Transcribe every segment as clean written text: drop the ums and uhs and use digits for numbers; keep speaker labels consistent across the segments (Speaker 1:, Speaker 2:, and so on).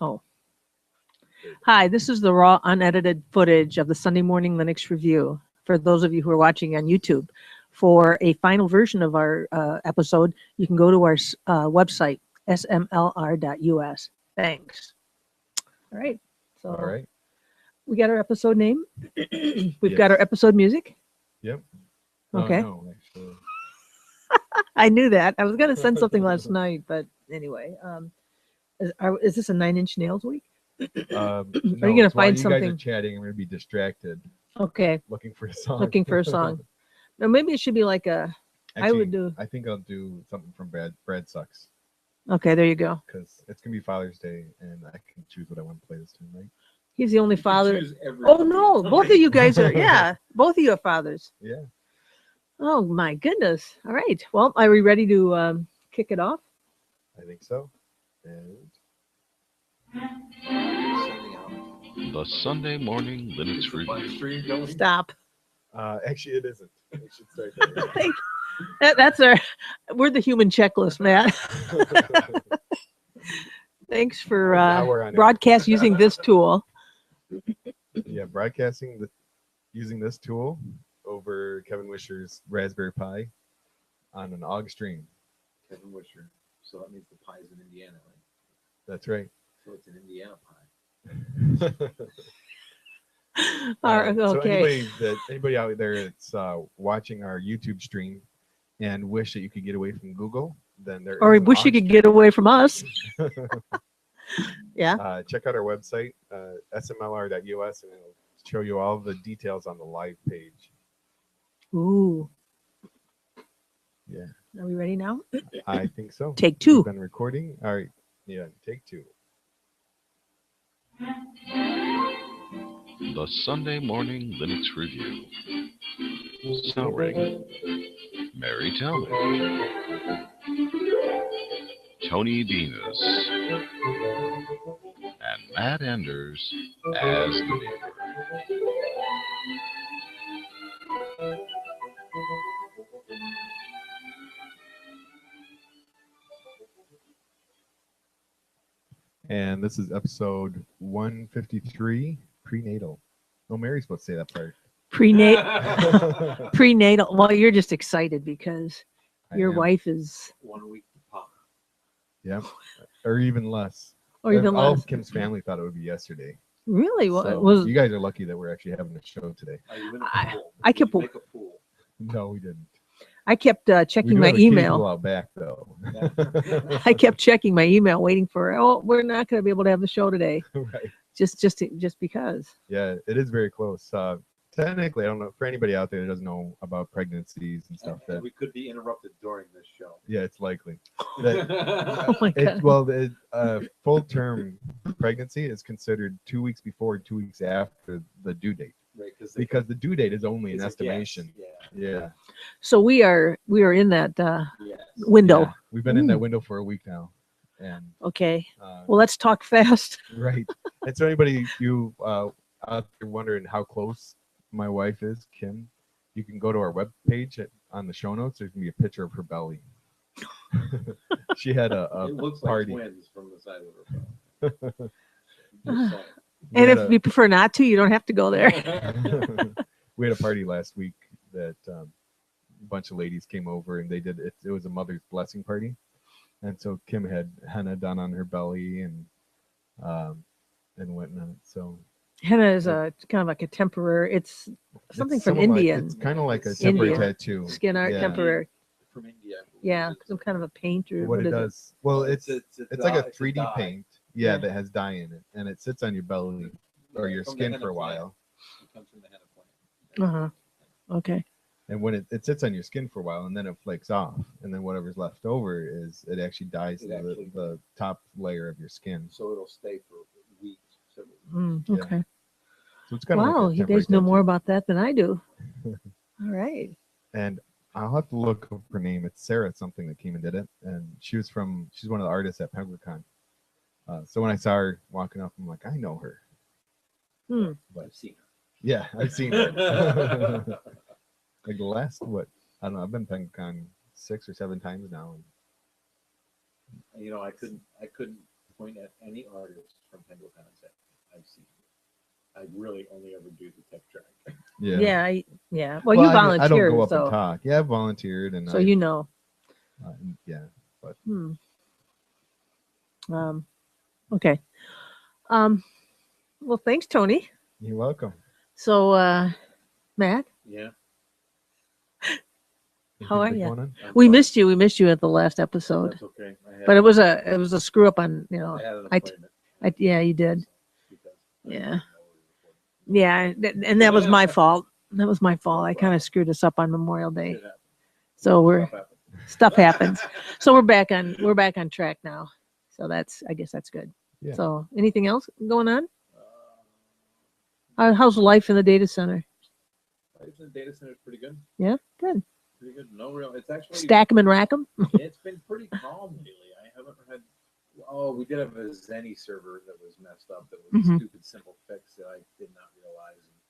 Speaker 1: Oh. Hi, this is the raw, unedited footage of the Sunday Morning Linux Review. For those of you who are watching on YouTube, for a final version of our episode, you can go to our website, smlr.us. Thanks. All right. So
Speaker 2: All right.
Speaker 1: we got our episode name. We've got
Speaker 2: Yes.
Speaker 1: our episode music.
Speaker 2: Yep.
Speaker 1: Okay.
Speaker 2: No, actually.
Speaker 1: I knew that. I was going to send something last night, but anyway. Is this a 9 Inch Nails week?
Speaker 2: No,
Speaker 1: Are you going to
Speaker 2: it's while
Speaker 1: find
Speaker 2: you
Speaker 1: something?
Speaker 2: guys are chatting, I'm going to be distracted
Speaker 1: Okay.
Speaker 2: looking for a song.
Speaker 1: Looking for a song. No, maybe it should be like a.
Speaker 2: Actually,
Speaker 1: I would do.
Speaker 2: I think I'll do something from Brad Sucks.
Speaker 1: Okay, there you go.
Speaker 2: Because it's going to be Father's Day, and I can choose what I want to play this time, right?
Speaker 1: He's the only father. Oh no, both of you guys are. Yeah, both of you are fathers.
Speaker 2: Yeah.
Speaker 1: Oh my goodness. All right. Well, are we ready to kick it off?
Speaker 2: I think so. And
Speaker 3: The Sunday Morning Linux Review.
Speaker 1: Stop.
Speaker 2: actually, it isn't. We should start that.
Speaker 1: That's we're the human checklist, Matt. Thanks for
Speaker 2: Now we're on it.
Speaker 1: broadcast using this tool.
Speaker 2: Yeah, using this tool over Kevin Wisher's Raspberry Pi on an AUG stream.
Speaker 4: Kevin Wisher. So that means the pie's in Indiana, right?
Speaker 2: That's right.
Speaker 4: So it's an Indiana pie.
Speaker 1: All right,
Speaker 2: So
Speaker 1: okay.
Speaker 2: anybody out there that's watching our YouTube stream and wish that you could get away from Google, then there
Speaker 1: Or
Speaker 2: is an
Speaker 1: wish you
Speaker 2: AUG
Speaker 1: could get away from us. Yeah.
Speaker 2: check out our website, smlr.us, and it'll show you all the details on the live page.
Speaker 1: Ooh.
Speaker 2: Yeah.
Speaker 1: Are we ready now?
Speaker 2: I think so.
Speaker 1: Take two.
Speaker 2: We've been recording. All right. Yeah, take two.
Speaker 3: The Sunday Morning Linux Review. Starring Mary Talmadge, Tony Venus, and Matt Enders as the neighbor.
Speaker 2: And this is episode 153, prenatal. Oh, Mary's supposed to say that part.
Speaker 1: Prenatal. Well, you're just excited because
Speaker 2: I
Speaker 1: your
Speaker 2: am.
Speaker 1: wife is,
Speaker 4: 1 week to pop.
Speaker 2: Yeah, or even less.
Speaker 1: or even
Speaker 2: All
Speaker 1: less.
Speaker 2: of Kim's family thought it would be yesterday.
Speaker 1: Really?
Speaker 2: So
Speaker 1: What was?
Speaker 2: you guys are lucky that we're actually having a show today.
Speaker 4: Are you in a
Speaker 1: I-
Speaker 4: pool?
Speaker 1: I
Speaker 4: Did
Speaker 1: kept-
Speaker 4: you make a pool.
Speaker 2: No, we didn't.
Speaker 1: I kept
Speaker 2: We
Speaker 1: checking
Speaker 2: do
Speaker 1: my
Speaker 2: have a cable
Speaker 1: email.
Speaker 2: out back though.
Speaker 1: I kept checking my email, waiting for. Oh, we're not going to be able to have the show today,
Speaker 2: Right.
Speaker 1: just because.
Speaker 2: Yeah, it is very close. Technically, I don't know for anybody out there that doesn't know about pregnancies and stuff.
Speaker 4: And
Speaker 2: That
Speaker 4: we could be interrupted during this show.
Speaker 2: yeah, it's likely. That
Speaker 1: Oh my god.
Speaker 2: full term pregnancy is considered 2 weeks before, 2 weeks after the due date,
Speaker 4: Right,
Speaker 2: because the due date is only an
Speaker 4: it's a guess.
Speaker 2: estimation.
Speaker 4: Yeah.
Speaker 2: Yeah.
Speaker 1: So we are in that
Speaker 4: Yes.
Speaker 1: window.
Speaker 2: Yeah. We've been in that
Speaker 1: Ooh.
Speaker 2: window for a week now, and
Speaker 1: Okay.
Speaker 2: uh,
Speaker 1: Well, let's talk fast.
Speaker 2: right. And so anybody you out there wondering how close my wife is, Kim, you can go to our webpage on the show notes. There's gonna be a picture of her belly. She had a
Speaker 4: It looks
Speaker 2: party.
Speaker 4: like twins from the side of her phone.
Speaker 1: And
Speaker 4: Just
Speaker 2: We had
Speaker 1: if you prefer not to, you don't have to go there.
Speaker 4: saying.
Speaker 2: we had a party last week that a bunch of ladies came over and they did it. It was a mother's blessing party, and so Kim had henna done on her belly and whatnot. So
Speaker 1: Henna is a kind of like a temporary. It's something
Speaker 2: it's
Speaker 1: from
Speaker 2: somewhat like-
Speaker 1: Indian
Speaker 2: it's kind of like a
Speaker 4: It's
Speaker 2: temporary
Speaker 1: Indian.
Speaker 2: tattoo.
Speaker 1: skin art,
Speaker 2: Yeah.
Speaker 1: temporary.
Speaker 4: From India. I believe.
Speaker 1: Yeah,
Speaker 4: It's
Speaker 1: some kind of a paint or
Speaker 2: What it
Speaker 1: is
Speaker 2: does, well, it's
Speaker 4: a
Speaker 2: like a
Speaker 4: dye- it's
Speaker 2: 3D
Speaker 4: dye.
Speaker 2: paint, yeah,
Speaker 1: Yeah.
Speaker 2: that has dye in it, and it sits on your belly or your
Speaker 4: From the
Speaker 2: skin
Speaker 4: henna
Speaker 2: for a
Speaker 4: plant.
Speaker 2: while.
Speaker 4: It comes from the henna plant.
Speaker 1: Okay.
Speaker 2: And when it sits on your skin for a while, and then it flakes off, and then whatever's left over is it actually dyes
Speaker 4: It
Speaker 2: the,
Speaker 4: actually-
Speaker 2: the top layer of your skin.
Speaker 4: So it'll stay for weeks. Several weeks.
Speaker 1: Mm,
Speaker 2: Yeah.
Speaker 1: okay.
Speaker 2: So it's kind of
Speaker 1: Wow,
Speaker 2: like a
Speaker 1: you
Speaker 2: temporary
Speaker 1: guys know more
Speaker 2: tattoo.
Speaker 1: about that than I do. All right.
Speaker 2: And I'll have to look up her name. It's Sarah something that came and did it, and she's one of the artists at PemberCon. So when I saw her walking up, I'm like, I know her.
Speaker 1: Hmm.
Speaker 2: But
Speaker 4: I've seen her.
Speaker 2: yeah, I've seen her. Like the last I don't know. I've been PemberCon 6 or 7 times now. And
Speaker 4: You know, I couldn't point at any artist from Penguin and say, "I've seen you." I really only ever do the tech track.
Speaker 1: Yeah. Yeah. Well, you
Speaker 2: I mean, I don't
Speaker 1: volunteered,
Speaker 2: go up and
Speaker 1: so
Speaker 2: talk. Yeah, I volunteered, and
Speaker 1: so you know.
Speaker 2: yeah.
Speaker 1: Hmm. Okay. Well, thanks, Tony.
Speaker 2: You're welcome.
Speaker 1: So, Matt,
Speaker 4: Yeah.
Speaker 1: how are
Speaker 2: Anything
Speaker 1: ya?
Speaker 2: going on?
Speaker 4: I'm
Speaker 1: we
Speaker 4: fine.
Speaker 1: missed you. We missed you at the last episode,
Speaker 4: That's okay.
Speaker 1: but it was a screw up on, you know.
Speaker 4: I had an
Speaker 1: I
Speaker 4: appointment.
Speaker 1: yeah, you did.
Speaker 4: Because I
Speaker 1: Yeah.
Speaker 4: didn't know
Speaker 1: Yeah, and that was my fault. That was my fault. I kind of screwed us up on Memorial
Speaker 4: we were
Speaker 1: Day.
Speaker 4: recording. It happened.
Speaker 1: So we're
Speaker 4: Stuff happened.
Speaker 1: stuff happens. So we're back on track now. So I guess that's good.
Speaker 2: Yeah.
Speaker 1: So anything else going on?
Speaker 4: Uh,
Speaker 1: How's life in the data center?
Speaker 4: life in the data center is pretty good.
Speaker 1: Yeah, good.
Speaker 4: Pretty good. No real. It's actually.
Speaker 1: Stack 'em and rack 'em.
Speaker 4: It's been pretty calm lately. I haven't had. Oh, we did have a Zenny server that was messed up. That was a stupid simple fix that I did not realize. And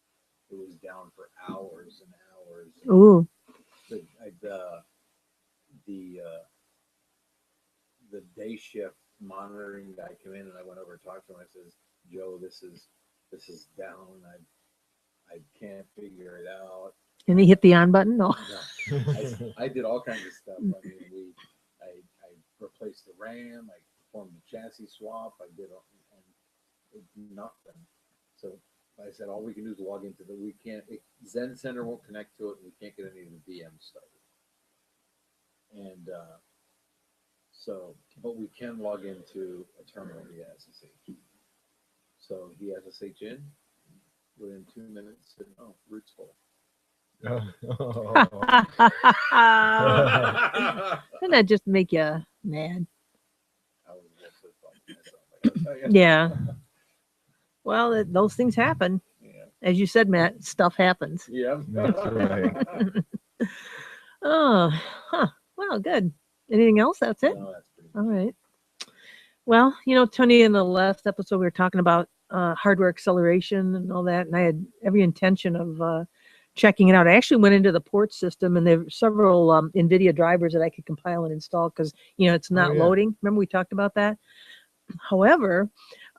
Speaker 4: it was down for hours and hours.
Speaker 1: Ooh.
Speaker 4: The day shift monitoring guy came in and I went over and talked to him. I says, "Joe, this is down. I can't figure it out."
Speaker 1: And he hit the on button. No.
Speaker 4: No, I did all kinds of stuff. I mean, I replaced the RAM. I performed the chassis swap. I did nothing. So I said, all we can do is log into the. We can't. Zen Center won't connect to it. And we can't get any of the VMs started. And so, but we can log into a terminal via SSH. So he SSH in. Within 2 minutes, said, "Oh, root's full."
Speaker 1: Doesn't that just make you mad?
Speaker 4: I was a little pissed off at myself, I gotta tell you.
Speaker 1: Yeah. Well, those things happen.
Speaker 4: Yeah.
Speaker 1: As you said, Matt, stuff happens.
Speaker 4: Yeah.
Speaker 2: That's right.
Speaker 1: Oh, huh. Well, good. Anything else? That's it?
Speaker 4: No, that's pretty
Speaker 1: All right. Well, Tony, in the last episode, we were talking about hardware acceleration and all that, and I had every intention of checking it out. I actually went into the port system, and there were several NVIDIA drivers that I could compile and install because, it's not
Speaker 2: yeah.
Speaker 1: loading. Remember we talked about that? However,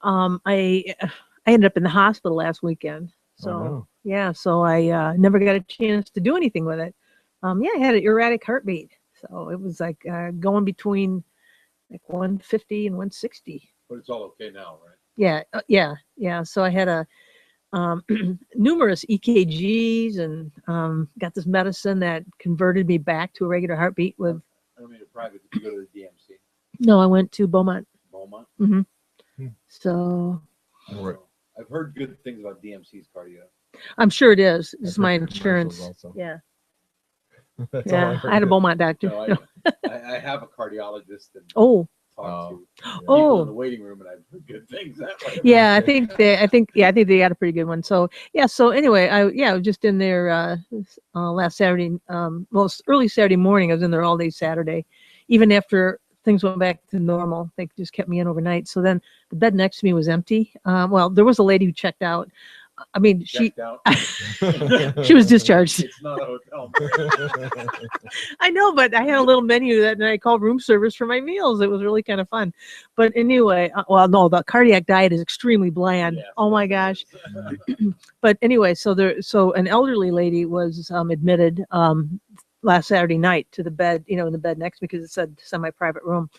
Speaker 1: I ended up in the hospital last weekend. So,
Speaker 2: no.
Speaker 1: yeah, so I never got a chance to do anything with it. Yeah, I had an erratic heartbeat. So it was like going between like 150 and 160.
Speaker 4: But it's all okay now, right?
Speaker 1: Yeah. So I had a numerous EKGs and got this medicine that converted me back to a regular heartbeat with.
Speaker 4: I don't mean to private. Did you go to the DMC?
Speaker 1: No, I went to Beaumont.
Speaker 4: Beaumont?
Speaker 1: So
Speaker 2: Right.
Speaker 4: I've heard good things about DMC's cardio.
Speaker 1: I'm sure it is. It's
Speaker 2: I've
Speaker 1: my
Speaker 2: heard commercials
Speaker 1: insurance.
Speaker 2: also.
Speaker 1: Yeah.
Speaker 2: That's all
Speaker 1: Yeah.
Speaker 2: heard.
Speaker 1: I had a Beaumont doctor.
Speaker 4: No, I have a cardiologist that
Speaker 1: Oh,
Speaker 4: talk to
Speaker 2: Yeah.
Speaker 4: people in the
Speaker 1: oh.
Speaker 4: waiting room, and I've heard good things that way.
Speaker 1: Yeah, I think they got a pretty good one. So yeah, so anyway, I was just in there last Saturday, early Saturday morning. I was in there all day Saturday, even after things went back to normal. They just kept me in overnight. So then the bed next to me was empty. Well, there was a lady who checked out. I mean,
Speaker 4: Checked out.
Speaker 1: she was discharged.
Speaker 4: It's not a hotel.
Speaker 1: I know, but I had a little menu that and I called room service for my meals. It was really kind of fun. But anyway, well, no, the cardiac diet is extremely bland.
Speaker 4: Yes,
Speaker 1: Oh my
Speaker 4: yes,
Speaker 1: gosh.
Speaker 4: it is.
Speaker 1: But anyway, so an elderly lady was admitted last Saturday night to the bed, in the bed next to me because it said semi-private room.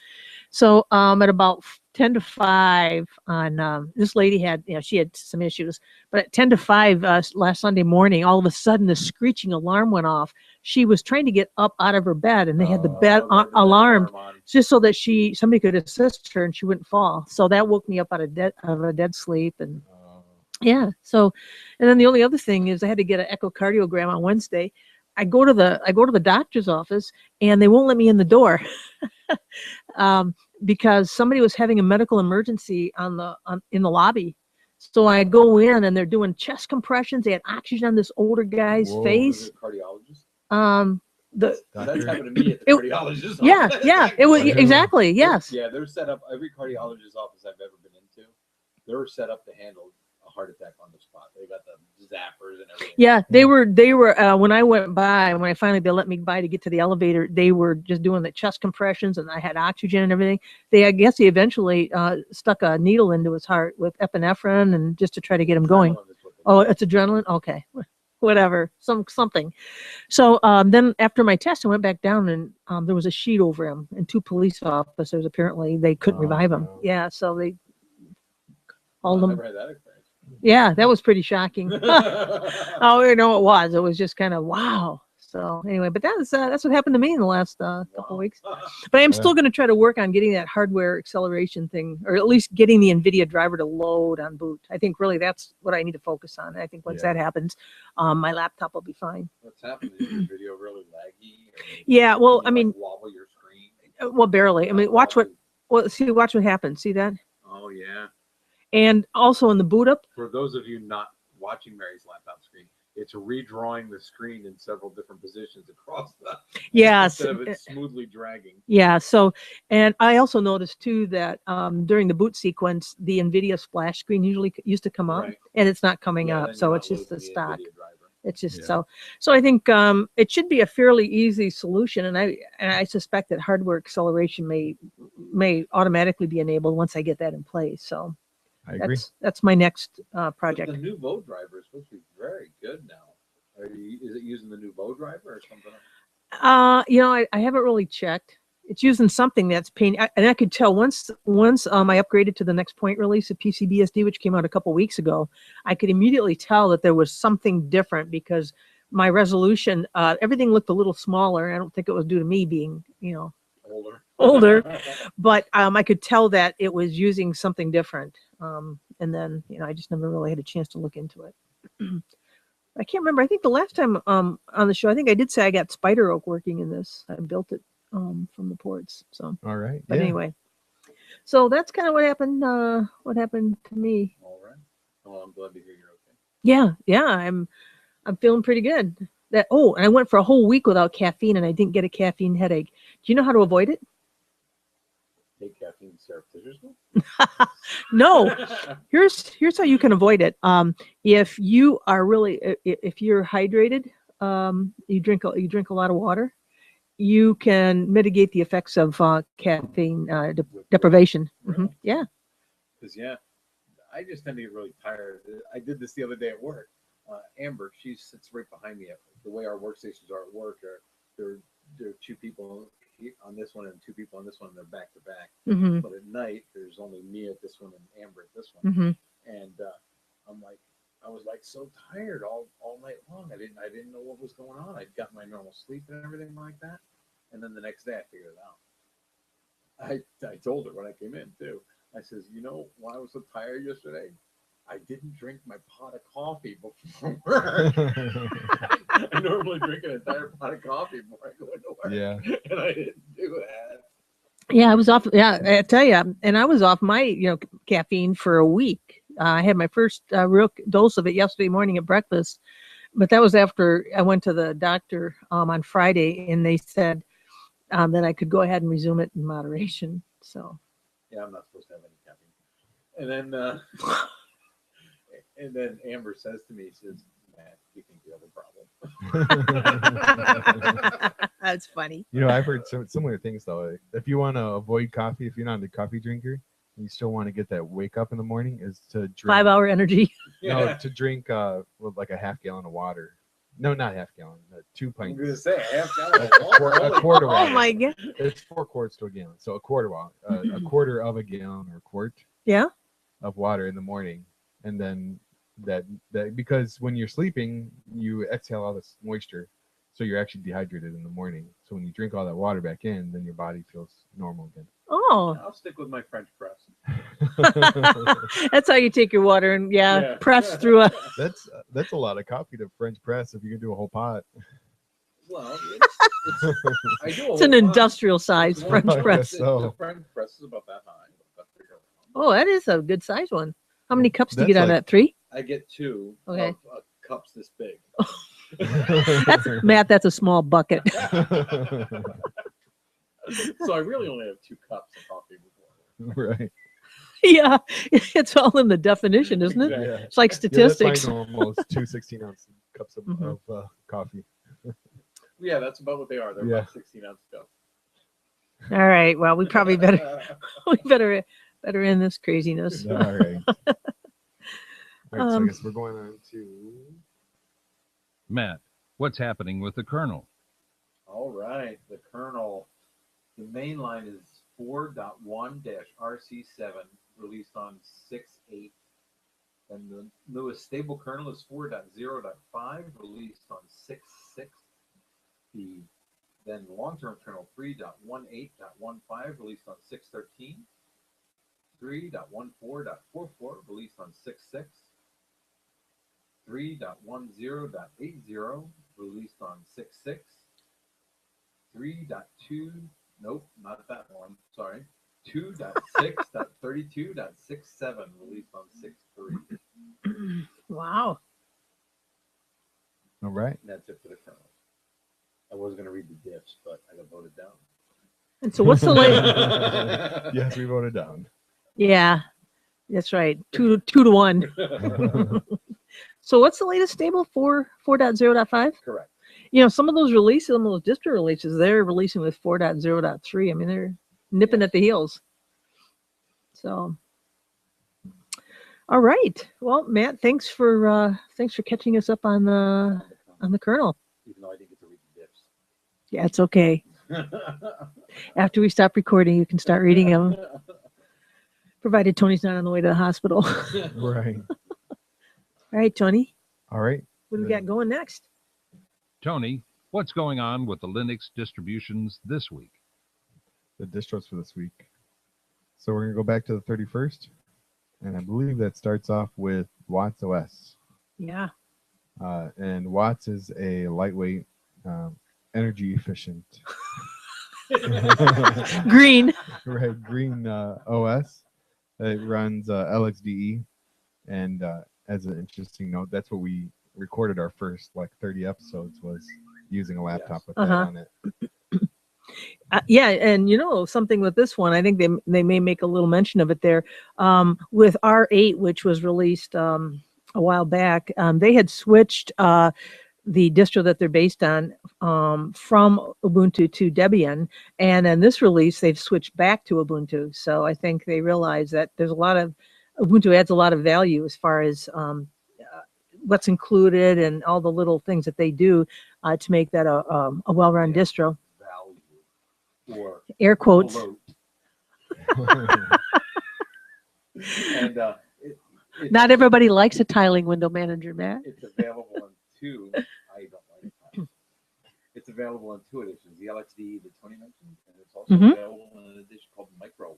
Speaker 1: So at about 10 to 5 on this lady had, she had some issues, but at 10 to 5 last Sunday morning, all of a sudden the screeching alarm went off. She was trying to get up out of her bed and they had the bed
Speaker 4: Oh, the
Speaker 1: alarmed
Speaker 4: alarm on.
Speaker 1: just so that somebody could assist her and she wouldn't fall. So that woke me up out of a dead sleep. And yeah, so, and then the only other thing is I had to get an echocardiogram on Wednesday. I go to the doctor's office and they won't let me in the door because somebody was having a medical emergency in the lobby. So I go in and they're doing chest compressions. They had oxygen on this older guy's
Speaker 2: Whoa.
Speaker 4: Was
Speaker 1: face.
Speaker 4: it a cardiologist?
Speaker 1: That's
Speaker 4: happened to me at the
Speaker 1: It-
Speaker 4: cardiologist.
Speaker 1: Yeah,
Speaker 4: office.
Speaker 1: it was
Speaker 2: Yeah.
Speaker 1: exactly, yes.
Speaker 4: Yeah, they're set up. Every cardiologist office I've ever been into, they're set up to handle a heart attack on the spot. They got the zappers and everything.
Speaker 1: Yeah, they were when I went by, when I finally they let me by to get to the elevator, they were just doing the chest compressions and I had oxygen and everything. I guess they eventually stuck a needle into his heart with epinephrine and just to try to get him going.
Speaker 4: Adrenaline is what they
Speaker 1: Oh,
Speaker 4: do.
Speaker 1: it's adrenaline? Okay. Whatever. Something. So then after my test, I went back down and there was a sheet over him and 2 police officers. Apparently they couldn't
Speaker 2: Oh,
Speaker 1: revive him.
Speaker 2: no.
Speaker 1: Yeah, so they
Speaker 4: Well,
Speaker 1: hauled
Speaker 4: I
Speaker 1: him.
Speaker 4: never had that experience.
Speaker 1: Yeah, that was pretty shocking. Oh, you know, it was. It was just kind of wow. So anyway, but that's what happened to me in the last couple
Speaker 4: Wow.
Speaker 1: weeks. But I'm
Speaker 2: Yeah.
Speaker 1: still going to try to work on getting that hardware acceleration thing, or at least getting the NVIDIA driver to load on boot. I think really that's what I need to focus on. I think once
Speaker 2: Yeah.
Speaker 1: that happens, my laptop will be fine.
Speaker 4: What's happened? Is your video really laggy? Or
Speaker 1: Yeah, well,
Speaker 4: can you,
Speaker 1: I mean,
Speaker 4: wobble your screen.
Speaker 1: well, barely. I mean, watch what
Speaker 4: Wobble.
Speaker 1: watch what happens. See that?
Speaker 4: Oh yeah.
Speaker 1: And also in the boot up,
Speaker 4: For those of you not watching Mary's laptop screen, it's redrawing the screen in several different positions across the.
Speaker 1: yes.
Speaker 4: Instead of it smoothly dragging.
Speaker 1: Yeah. So, and I also noticed too that during the boot sequence, the NVIDIA splash screen usually used to come up,
Speaker 4: Right.
Speaker 1: and it's not coming
Speaker 4: Yeah,
Speaker 1: up.
Speaker 4: then
Speaker 1: So
Speaker 4: you're
Speaker 1: it's
Speaker 4: not
Speaker 1: just the
Speaker 4: loading
Speaker 1: stock.
Speaker 4: NVIDIA driver.
Speaker 1: It's just
Speaker 2: Yeah.
Speaker 1: so I think it should be a fairly easy solution, and I suspect that hardware acceleration may automatically be enabled once I get that in place. So
Speaker 2: I agree.
Speaker 1: that's my next
Speaker 4: But
Speaker 1: project.
Speaker 4: the new Vogue driver is supposed to be very good now. Is it using the new Vogue driver or something else?
Speaker 1: You know, I haven't really checked. It's using something that's and I could tell once I upgraded to the next point release of PCBSD, which came out a couple weeks ago, I could immediately tell that there was something different because my resolution, everything looked a little smaller. I don't think it was due to me being, older, but I could tell that it was using something different. And then, I just never really had a chance to look into it. I can't remember. I think the last time on the show, I think I did say I got Spider Oak working in this. I built it from the ports. So,
Speaker 2: All right.
Speaker 1: but
Speaker 2: Yeah.
Speaker 1: anyway, so that's kind of what happened. What happened to me?
Speaker 4: All right. Well, I'm glad to hear you're okay.
Speaker 1: Yeah, I'm feeling pretty good. And I went for a whole week without caffeine, and I didn't get a caffeine headache. Do you know how to avoid it?
Speaker 4: Take caffeine surreptitiously?
Speaker 1: No. Here's how you can avoid it. If you are if you're hydrated, you drink a lot of water, you can mitigate the effects of caffeine deprivation.
Speaker 4: Really?
Speaker 1: Yeah.
Speaker 4: Because I just tend to get really tired. I did this the other day at work. Amber, she sits right behind me. The way our workstations are at work, there are 2 people on this one and 2 people on this one, and they're back to back.
Speaker 1: Mm-hmm.
Speaker 4: But at night, there's only me at this one and Amber at this one.
Speaker 1: Mm-hmm.
Speaker 4: And I was so tired all night long. I didn't know what was going on. I'd got my normal sleep and everything like that. And then the next day I figured it out. I told her when I came in too. I says, you know why I was so tired yesterday? I didn't drink my pot of coffee before work. I normally drink an entire pot of coffee before I go into work.
Speaker 2: Yeah.
Speaker 4: And I didn't do that.
Speaker 1: Yeah, I was off. Yeah, I tell you, and I was off my caffeine for a week. I had my first real dose of it yesterday morning at breakfast, but that was after I went to the doctor on Friday, and they said that I could go ahead and resume it in moderation. So.
Speaker 4: Yeah, I'm not supposed to have any caffeine. And then Amber says to me, she says, Matt, you think you have a problem?
Speaker 1: That's funny.
Speaker 2: I've heard similar things though. If you want to avoid coffee, if you're not a coffee drinker, and you still want to get that wake up in the morning, is to drink
Speaker 1: 5-hour energy.
Speaker 2: No, to drink like a half gallon of water. No, not half gallon. 2
Speaker 4: I'm
Speaker 2: pints.
Speaker 4: going to say a half gallon of
Speaker 2: A
Speaker 4: water.
Speaker 2: quart of
Speaker 1: Oh
Speaker 2: water.
Speaker 1: my god.
Speaker 2: It's 4 quarts to a gallon, so a quarter a quarter of a gallon or a quart.
Speaker 1: Yeah.
Speaker 2: Of water in the morning, and then that because when you're sleeping, you exhale all this moisture, so you're actually dehydrated in the morning. So when you drink all that water back in, then your body feels normal again.
Speaker 1: Oh,
Speaker 4: I'll stick with my French press.
Speaker 1: that's how you take your water and
Speaker 4: Yeah.
Speaker 1: press through a.
Speaker 2: That's a lot of coffee to French press if you can do a whole pot.
Speaker 4: Well, I do
Speaker 1: It's an industrial size
Speaker 4: It's
Speaker 1: French
Speaker 2: I
Speaker 1: press.
Speaker 2: guess so.
Speaker 4: The French press is about that high. About that big around.
Speaker 1: Oh, that is a good size one. How many cups do you
Speaker 2: That's
Speaker 1: get out of
Speaker 2: like-
Speaker 1: that? 3?
Speaker 4: I get 2
Speaker 1: Okay.
Speaker 4: of cups this big.
Speaker 1: Matt, that's a small bucket.
Speaker 4: So I really only have 2 cups of coffee before.
Speaker 2: Right.
Speaker 1: Yeah, it's all in the definition, isn't it?
Speaker 4: Exactly.
Speaker 1: It's like statistics.
Speaker 2: Yeah, that's my normal 2 16-ounce cups of,
Speaker 1: Mhm.
Speaker 2: of coffee.
Speaker 4: Yeah, that's about what they are. They're
Speaker 2: Yeah.
Speaker 4: about 16-ounce cups.
Speaker 1: All right. Well, we probably better better end this craziness.
Speaker 2: All right. All right, so I
Speaker 1: Um,
Speaker 2: guess we're going on to.
Speaker 5: Matt, what's happening with the kernel?
Speaker 4: All right, the kernel. The main line is 4.1-RC7, released on 6.8. And the newest stable kernel is 4.0.5, released on 6.6. The then long-term kernel 3.18.15, released on 6.13. 3.14.44, released on 6.6. 3.10.80, released on 6.6. 3.2, nope, not that one, sorry. 2.6.32.67, released on 6.3.
Speaker 1: wow.
Speaker 2: All right.
Speaker 4: And that's it for the kernels. I was going to read the diffs, but I got voted down.
Speaker 1: And so what's the latest?
Speaker 2: Yes, we voted down.
Speaker 1: Yeah, that's right. 2 to 1. So what's the latest stable? 4.0.5?
Speaker 4: Correct.
Speaker 1: You know, some of those releases, some of those distro releases, they're releasing with 4.0.3. I mean, they're nipping at the heels. So, all right. Well, Matt, thanks for catching us up on the kernel.
Speaker 4: Even though I didn't get to read the
Speaker 1: Yeah, it's okay.
Speaker 4: diffs.
Speaker 1: After we stop recording, you can start reading them, provided Tony's not on the way to the hospital.
Speaker 2: Right.
Speaker 1: All right, Tony,
Speaker 2: All right.
Speaker 1: what do we got going next?
Speaker 5: Tony, what's going on with the Linux distributions this week?
Speaker 2: The distros for this week. So we're going to go back to the 31st. And I believe that starts off with Watts OS.
Speaker 1: Yeah.
Speaker 2: And Watts is a lightweight, energy efficient,
Speaker 1: Green.
Speaker 2: right, green OS. It runs LXDE. And as an interesting note, that's what we recorded our first 30 episodes was using a laptop with that on it.
Speaker 1: Yeah, and you know something with this one, I think they may make a little mention of it there. With R8, which was released a while back, they had switched the distro that they're based on from Ubuntu to Debian, and in this release they've switched back to Ubuntu. So I think they realize that there's a lot of Ubuntu adds a lot of value as far as what's included and all the little things that they do to make that a well-run distro.
Speaker 4: Value. Or
Speaker 1: Air quotes.
Speaker 4: bloat. And it's,
Speaker 1: Not everybody likes a tiling window manager, Matt.
Speaker 4: it's available in two. I don't like it. It's available in two editions: the LXD that Tony mentioned, and it's also
Speaker 1: Mhm.
Speaker 4: available in an edition called Micro One.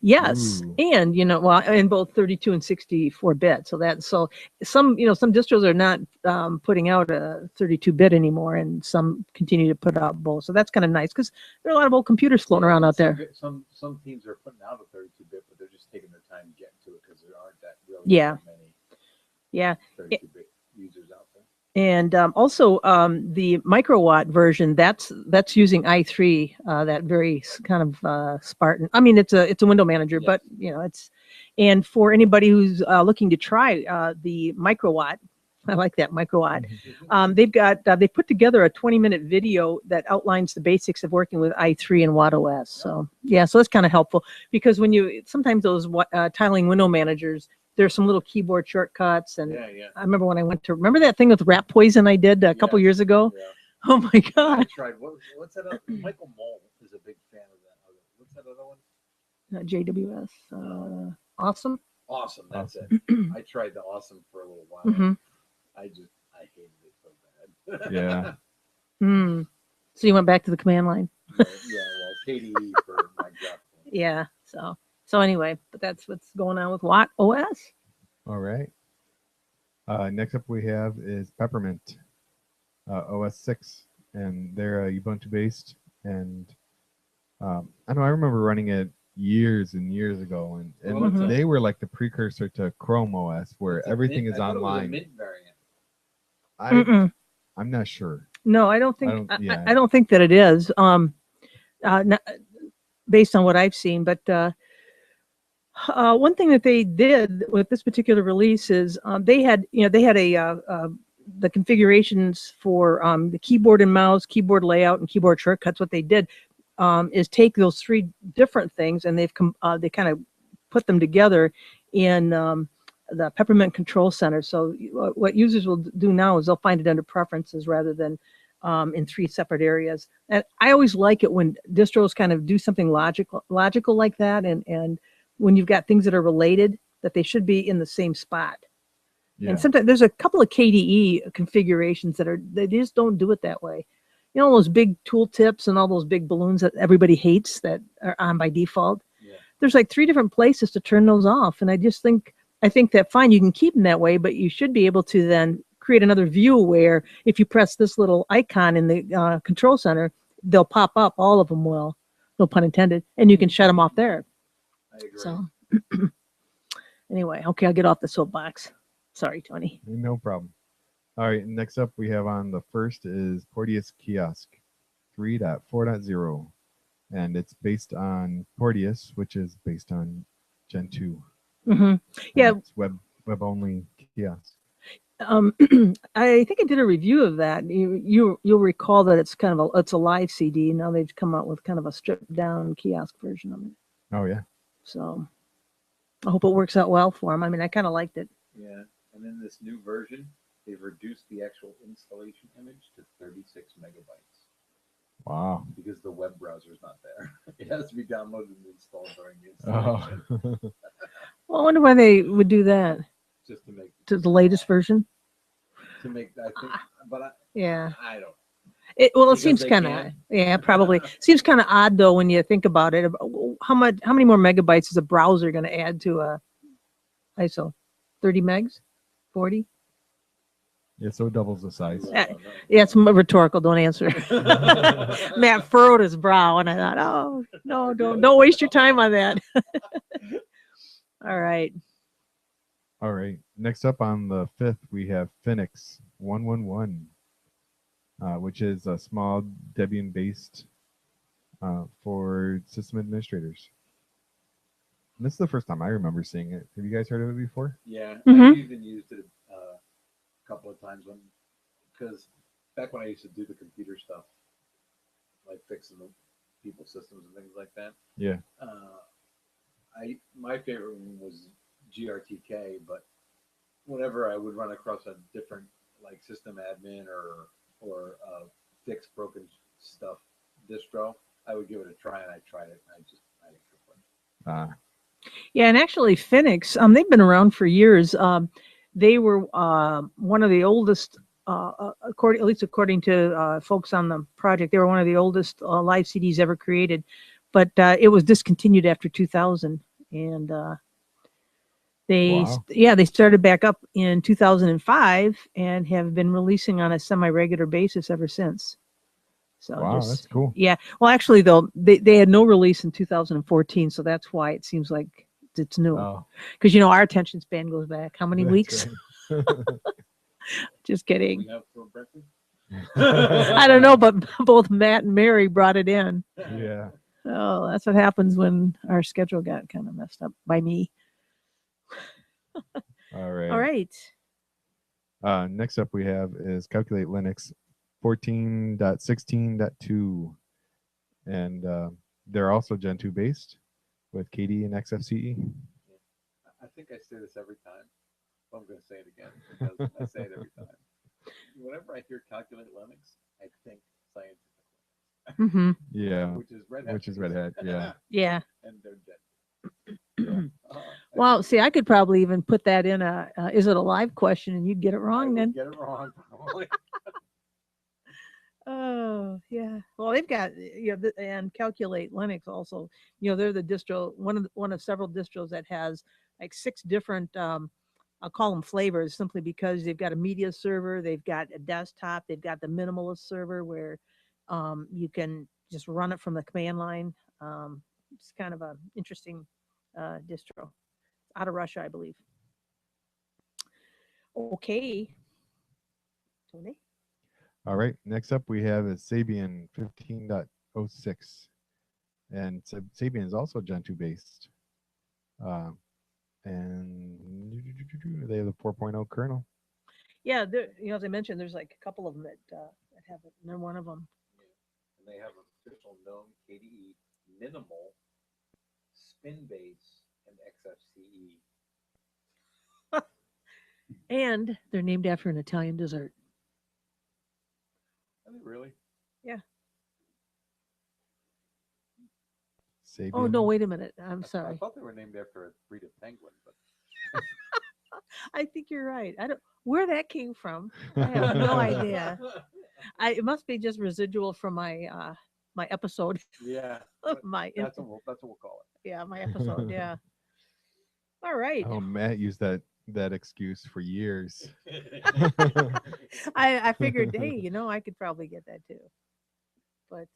Speaker 1: Yes,
Speaker 2: Ooh.
Speaker 1: and you know, well, in both 32 and 64-bit. So some distros are not putting out a 32-bit anymore, and some continue to put out both. So that's kind of nice because there are a lot of old computers floating around out there.
Speaker 4: Some teams are putting out a 32-bit, but they're just taking their time getting to it because there aren't that really
Speaker 1: Yeah.
Speaker 4: many
Speaker 1: Yeah,
Speaker 4: 32-bit users out there.
Speaker 1: and also the microwatt version that's using i3, that very kind of Spartan. I mean, it's a window manager,
Speaker 4: Yes.
Speaker 1: but you know and for anybody who's looking to try the microwatt, I like that microwatt. They've put together a 20-minute video that outlines the basics of working with i3 and Watt OS. So yeah, so that's kind of helpful because when sometimes those tiling window managers, there's some little keyboard shortcuts, and
Speaker 4: Yeah.
Speaker 1: I remember when I remember that thing with rat poison I did a couple
Speaker 4: Yes.
Speaker 1: years ago.
Speaker 4: Yeah.
Speaker 1: Oh my
Speaker 4: I
Speaker 1: God.
Speaker 4: tried. What's that other? Michael Mole is a big fan of that. What's that other one?
Speaker 1: JWS. Awesome.
Speaker 4: Awesome. That's
Speaker 2: Awesome.
Speaker 4: it. I tried the Awesome for a little while.
Speaker 1: Mhm.
Speaker 4: I hated it so bad.
Speaker 2: Yeah.
Speaker 1: Mm. So you went back to the command line.
Speaker 4: Yeah. Well, KDE for my job.
Speaker 1: Yeah. So anyway, but that's what's going on with Watt OS.
Speaker 2: All right. Next up we have is Peppermint OS 6, and they're Ubuntu based. And I remember running it years and years ago, and
Speaker 4: Well,
Speaker 1: it's a-
Speaker 2: they were like the precursor to Chrome OS, where
Speaker 4: It's a
Speaker 2: everything
Speaker 4: mint-
Speaker 2: is
Speaker 4: I thought it was a
Speaker 2: online.
Speaker 4: mint variant.
Speaker 1: Mm-mm.
Speaker 2: I'm not sure.
Speaker 1: No, I don't think.
Speaker 2: yeah.
Speaker 1: I don't think that it is. Not, based on what I've seen, but One thing that they did with this particular release is they had the configurations for the keyboard and mouse, keyboard layout, and keyboard shortcuts. What they did is take those three different things, and they kind of put them together in the Peppermint Control Center. So what users will do now is they'll find it under preferences rather than in three separate areas. And I always like it when distros kind of do something logical like that, and when you've got things that are related, that they should be in the same spot.
Speaker 2: Yeah.
Speaker 1: And sometimes there's a couple of KDE configurations they just don't do it that way. You know, those big tooltips and all those big balloons that everybody hates that are on by default.
Speaker 4: Yeah.
Speaker 1: There's like three different places to turn those off. And I think that fine, you can keep them that way, but you should be able to then create another view where if you press this little icon in the control center, they'll pop up. All of them will, no pun intended, and you can shut them off there.
Speaker 4: I agree.
Speaker 1: So anyway, okay, I'll get off the soapbox. Sorry, Tony.
Speaker 2: No problem. All right, next up we have on the first is Porteous Kiosk 3.4.0, and it's based on Porteous, which is based on Gen 2.
Speaker 1: Mm-hmm. Yeah.
Speaker 2: It's web only kiosk.
Speaker 1: I think I did a review of that. You'll recall that it's kind of it's a live CD. Now they've come out with kind of a stripped down kiosk version of it.
Speaker 2: Oh yeah.
Speaker 1: So I hope it works out well for them. I mean, I kind of liked it.
Speaker 4: Yeah, and in this new version, they've reduced the actual installation image to 36 megabytes
Speaker 2: Wow.
Speaker 4: because the web browser is not there. It has to be downloaded and installed during the installation,
Speaker 2: Oh.
Speaker 1: Well, I wonder why they would do that
Speaker 4: just to make
Speaker 1: to the latest version.
Speaker 4: I think, but
Speaker 1: Yeah.
Speaker 4: I don't.
Speaker 1: It
Speaker 4: Because
Speaker 1: seems
Speaker 4: they
Speaker 1: kind of
Speaker 4: can?
Speaker 1: yeah, probably seems kind of odd though when you think about it. How many more megabytes is a browser going to add to a ISO? 30 megs, 40?
Speaker 2: Yeah, so it doubles the size.
Speaker 4: I don't know.
Speaker 1: Yeah, it's rhetorical. Don't answer. Matt furrowed his brow, and I thought, oh no, don't waste your time on that. All right.
Speaker 2: All right. Next up on the 5th, we have Phoenix 111, which is a small Debian based for system administrators. And this is the first time I remember seeing it. Have you guys heard of it before?
Speaker 4: Yeah,
Speaker 1: Mhm.
Speaker 4: I've even used it a couple of times because back when I used to do the computer stuff, like fixing the people's systems and things like that.
Speaker 2: Yeah.
Speaker 4: My favorite one was GRTK, but whenever I would run across a different like system admin or fix broken stuff distro, I would give it a try, and I tried it, and I didn't care for it.
Speaker 1: Yeah, and actually, Phoenix, they've been around for years. They were one of the oldest, at least according to folks on the project, they were one of the oldest live CDs ever created. But it was discontinued after 2000, and they started back up in 2005 and have been releasing on a semi-regular basis ever since. So
Speaker 2: Wow, that's cool.
Speaker 1: Yeah. Well, actually, though, they had no release in 2014, so that's why it seems like it's new.
Speaker 2: Oh,
Speaker 1: Because our attention span goes back how many
Speaker 2: that's
Speaker 1: weeks?
Speaker 2: right.
Speaker 1: Just
Speaker 4: What
Speaker 1: kidding.
Speaker 4: we have for breakfast?
Speaker 1: I don't know, but both Matt and Mary brought it in.
Speaker 2: Yeah.
Speaker 1: Oh, that's what happens when our schedule got kind of messed up by me.
Speaker 2: All right.
Speaker 1: All right.
Speaker 2: Next up we have is Calculate Linux 14.16.2, and they're also Gen 2 based with KDE and XFCE.
Speaker 4: I think I say this every time, but I'm going to say it again because I say it every time. Whenever I hear Calculate Linux, I think scientific
Speaker 1: Mm-hmm.
Speaker 2: Yeah,
Speaker 4: which is Red Hat.
Speaker 2: which is Red Hat. Yeah.
Speaker 1: Yeah.
Speaker 4: And they're dead.
Speaker 1: Well, see, I could probably even put that in is it a live question, and you'd get it wrong then.
Speaker 4: Get it wrong, probably.
Speaker 1: Oh, yeah. Well, they've got and Calculate Linux also. They're the distro, one of several distros that has like 6 different I'll call them flavors simply because they've got a media server, they've got a desktop, they've got the minimalist server where you can just run it from the command line. It's kind of an interesting distro. Out of Russia, I believe. Okay. Tony?
Speaker 2: All right. Next up we have is Sabian 15.06, and Sabian is also Gen 2 based. And they have the 4.0 kernel.
Speaker 1: Yeah, as I mentioned, there's like a couple of them that have it, and they're one of them.
Speaker 4: And they have official known KDE minimal spin base and XFCE.
Speaker 1: And they're named after an Italian dessert.
Speaker 4: Are they really?
Speaker 2: Sabian.
Speaker 1: Oh no, wait a minute. I'm
Speaker 4: I
Speaker 1: sorry.
Speaker 4: thought they were named after a breed of penguin, but
Speaker 1: I think you're right. I don't where that came from. I have no idea. It must be just residual from my my episode.
Speaker 4: Yeah,
Speaker 1: my
Speaker 4: that's what we'll call
Speaker 1: yeah, my episode. Yeah. All right.
Speaker 2: Oh, Matt used that excuse for years.
Speaker 4: it.
Speaker 1: I figured, hey, I could probably get that too. But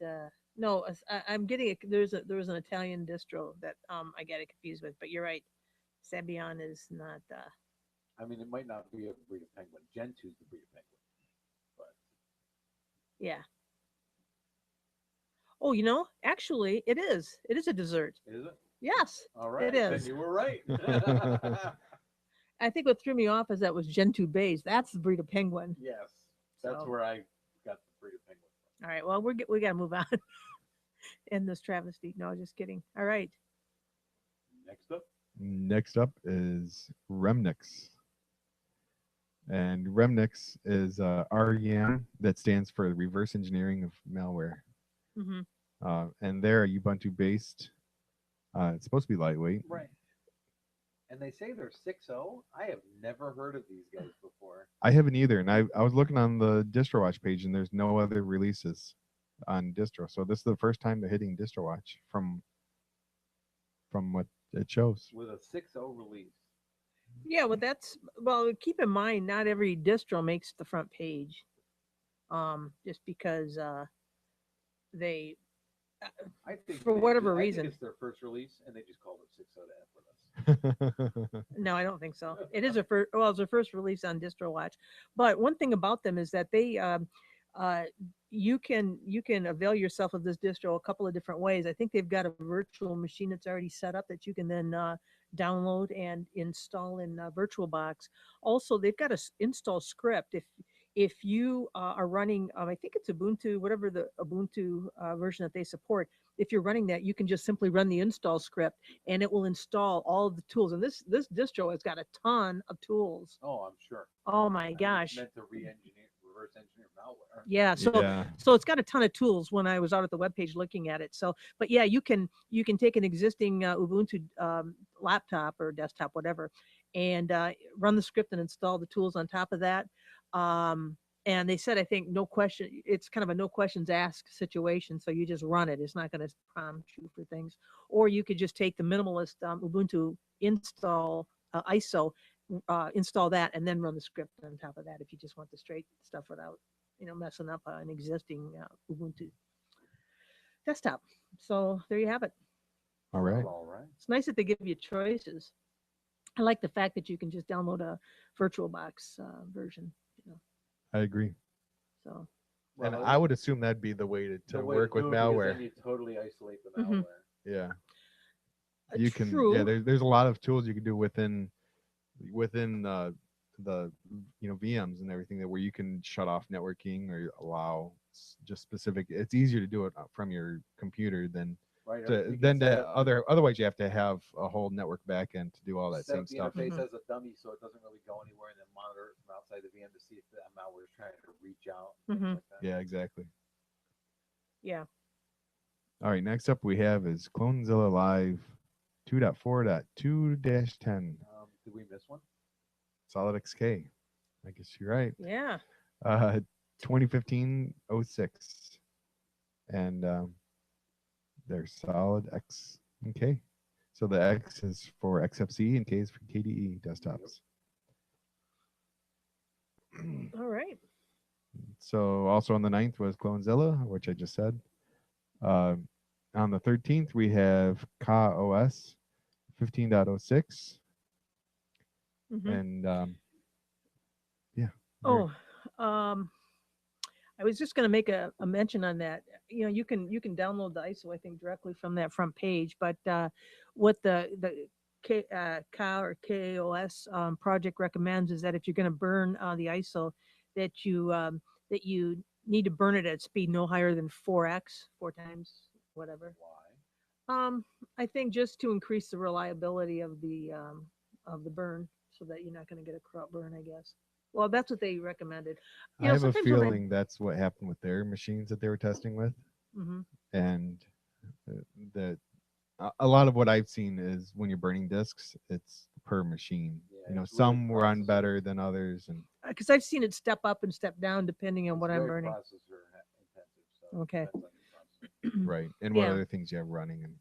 Speaker 1: no, I'm getting it. There was an Italian distro that I get it confused with. But you're right. Sabian is not.
Speaker 4: I mean, it might not be a breed of penguin. Gen 2 is the breed of penguin, but
Speaker 1: Yeah. Oh, actually, it is. It is a dessert.
Speaker 4: is it?
Speaker 1: Yes.
Speaker 4: All right,
Speaker 1: is.
Speaker 4: then you were right.
Speaker 1: I think what threw me off is that was Gen 2 base. That's the breed of penguin.
Speaker 4: Yes, that's
Speaker 1: So-
Speaker 4: where I got the breed of penguin from.
Speaker 1: All right. Well, we got to move on. End this travesty. No, just kidding. All right.
Speaker 4: Next up,
Speaker 2: is Remnix. And Remnix is REM, that stands for reverse engineering of malware.
Speaker 1: Mm-hmm.
Speaker 2: And they're Ubuntu based. It's supposed to be lightweight.
Speaker 4: right. And they say they're 6.0. I have never heard of these guys before.
Speaker 2: I haven't either. And I was looking on the DistroWatch page and there's no other releases on distro. So this is the first time they're hitting DistroWatch from what it shows.
Speaker 4: With a 6.0 release.
Speaker 1: Yeah, well, keep in mind, not every distro makes the front page. Just because they,
Speaker 4: I think
Speaker 1: For whatever
Speaker 4: I think
Speaker 1: reason.
Speaker 4: it's their first release, and they just called it 6.0 to F with us.
Speaker 1: no, I don't think so. It is it's their first release on DistroWatch. But one thing about them is that they, you can avail yourself of this distro a couple of different ways. I think they've got a virtual machine that's already set up that you can then download and install in VirtualBox. Also, they've got a install script. If you are running, I think it's Ubuntu, whatever the Ubuntu version that they support. If you're running that, you can just simply run the install script, and it will install all of the tools. And this distro has got a ton of tools.
Speaker 4: Oh, I'm sure.
Speaker 1: Oh my
Speaker 4: I mean,
Speaker 1: gosh!
Speaker 4: it's meant to reverse engineer malware.
Speaker 1: Yeah, so
Speaker 2: Yeah.
Speaker 1: so it's got a ton of tools when I was out at the webpage looking at it. So, but yeah, you can take an existing Ubuntu laptop or desktop, whatever, and run the script and install the tools on top of that. And they said, I think no question, it's kind of a no questions asked situation. So you just run it. It's not going to prompt you for things. Or you could just take the minimalist Ubuntu install ISO, install that, and then run the script on top of that if you just want the straight stuff without messing up an existing Ubuntu desktop. So there you have it.
Speaker 2: All right.
Speaker 4: All right.
Speaker 1: It's nice that they give you choices. I like the fact that you can just download a VirtualBox version.
Speaker 2: I agree.
Speaker 1: So
Speaker 2: And
Speaker 4: Well,
Speaker 2: I would assume that'd be the way
Speaker 4: the
Speaker 2: to
Speaker 4: way
Speaker 2: work
Speaker 4: to
Speaker 2: with
Speaker 4: do it, because
Speaker 2: malware.
Speaker 4: then you totally isolate the
Speaker 1: Mhm.
Speaker 4: malware.
Speaker 2: Yeah. You can.
Speaker 1: true.
Speaker 2: Yeah. There's a lot of tools you can do within the VMs and everything that where you can shut off networking or allow just specific. It's easier to do it from your computer than
Speaker 4: Right.
Speaker 2: to otherwise you have to have a whole network backend to do all that
Speaker 4: set
Speaker 2: same
Speaker 4: up the
Speaker 2: stuff.
Speaker 4: interface
Speaker 1: Mhm.
Speaker 4: as a dummy, so it doesn't really go anywhere, and then monitor it from outside the VM to see if that malware is trying to reach out. And
Speaker 1: Mhm.
Speaker 4: things like that.
Speaker 2: Yeah, exactly.
Speaker 1: Yeah.
Speaker 2: All right, next up we have is Clonezilla Live 2.4.2-10
Speaker 4: Did we miss one?
Speaker 2: Solid XK. I guess you're right.
Speaker 1: Yeah.
Speaker 2: 2015-06. And they're Solid X and K. So the X is for XFCE and K is for KDE desktops.
Speaker 1: All right.
Speaker 2: So also on the 9th was Clonezilla, which I just said. On the 13th, we have KOS 15.06.
Speaker 1: Mhm.
Speaker 2: And yeah.
Speaker 1: Oh, I was just going to make a mention on that. You can download the ISO, I think, directly from that front page. But what the KA or KAOS project recommends is that if you're going to burn the ISO, that you need to burn it at speed no higher than 4x, 4 times, whatever.
Speaker 4: Why?
Speaker 1: I think just to increase the reliability of the burn, so that you're not going to get a corrupt burn, I guess. Well, that's what they recommended.
Speaker 2: I have a
Speaker 1: sometimes when
Speaker 2: feeling that's what happened with their machines that they were testing with,
Speaker 1: Mhm.
Speaker 2: and that a lot of what I've seen is when you're burning discs, it's per machine.
Speaker 4: Yeah, it's
Speaker 2: Some
Speaker 4: really
Speaker 2: run
Speaker 4: processor.
Speaker 2: better than others, and
Speaker 1: Because I've seen it step up and step down depending on
Speaker 4: It's
Speaker 1: what I'm
Speaker 4: very
Speaker 1: burning.
Speaker 4: processor intensive. So
Speaker 1: Okay.
Speaker 4: it depends on your processor.
Speaker 2: right, and what
Speaker 1: Yeah.
Speaker 2: other things you have running, and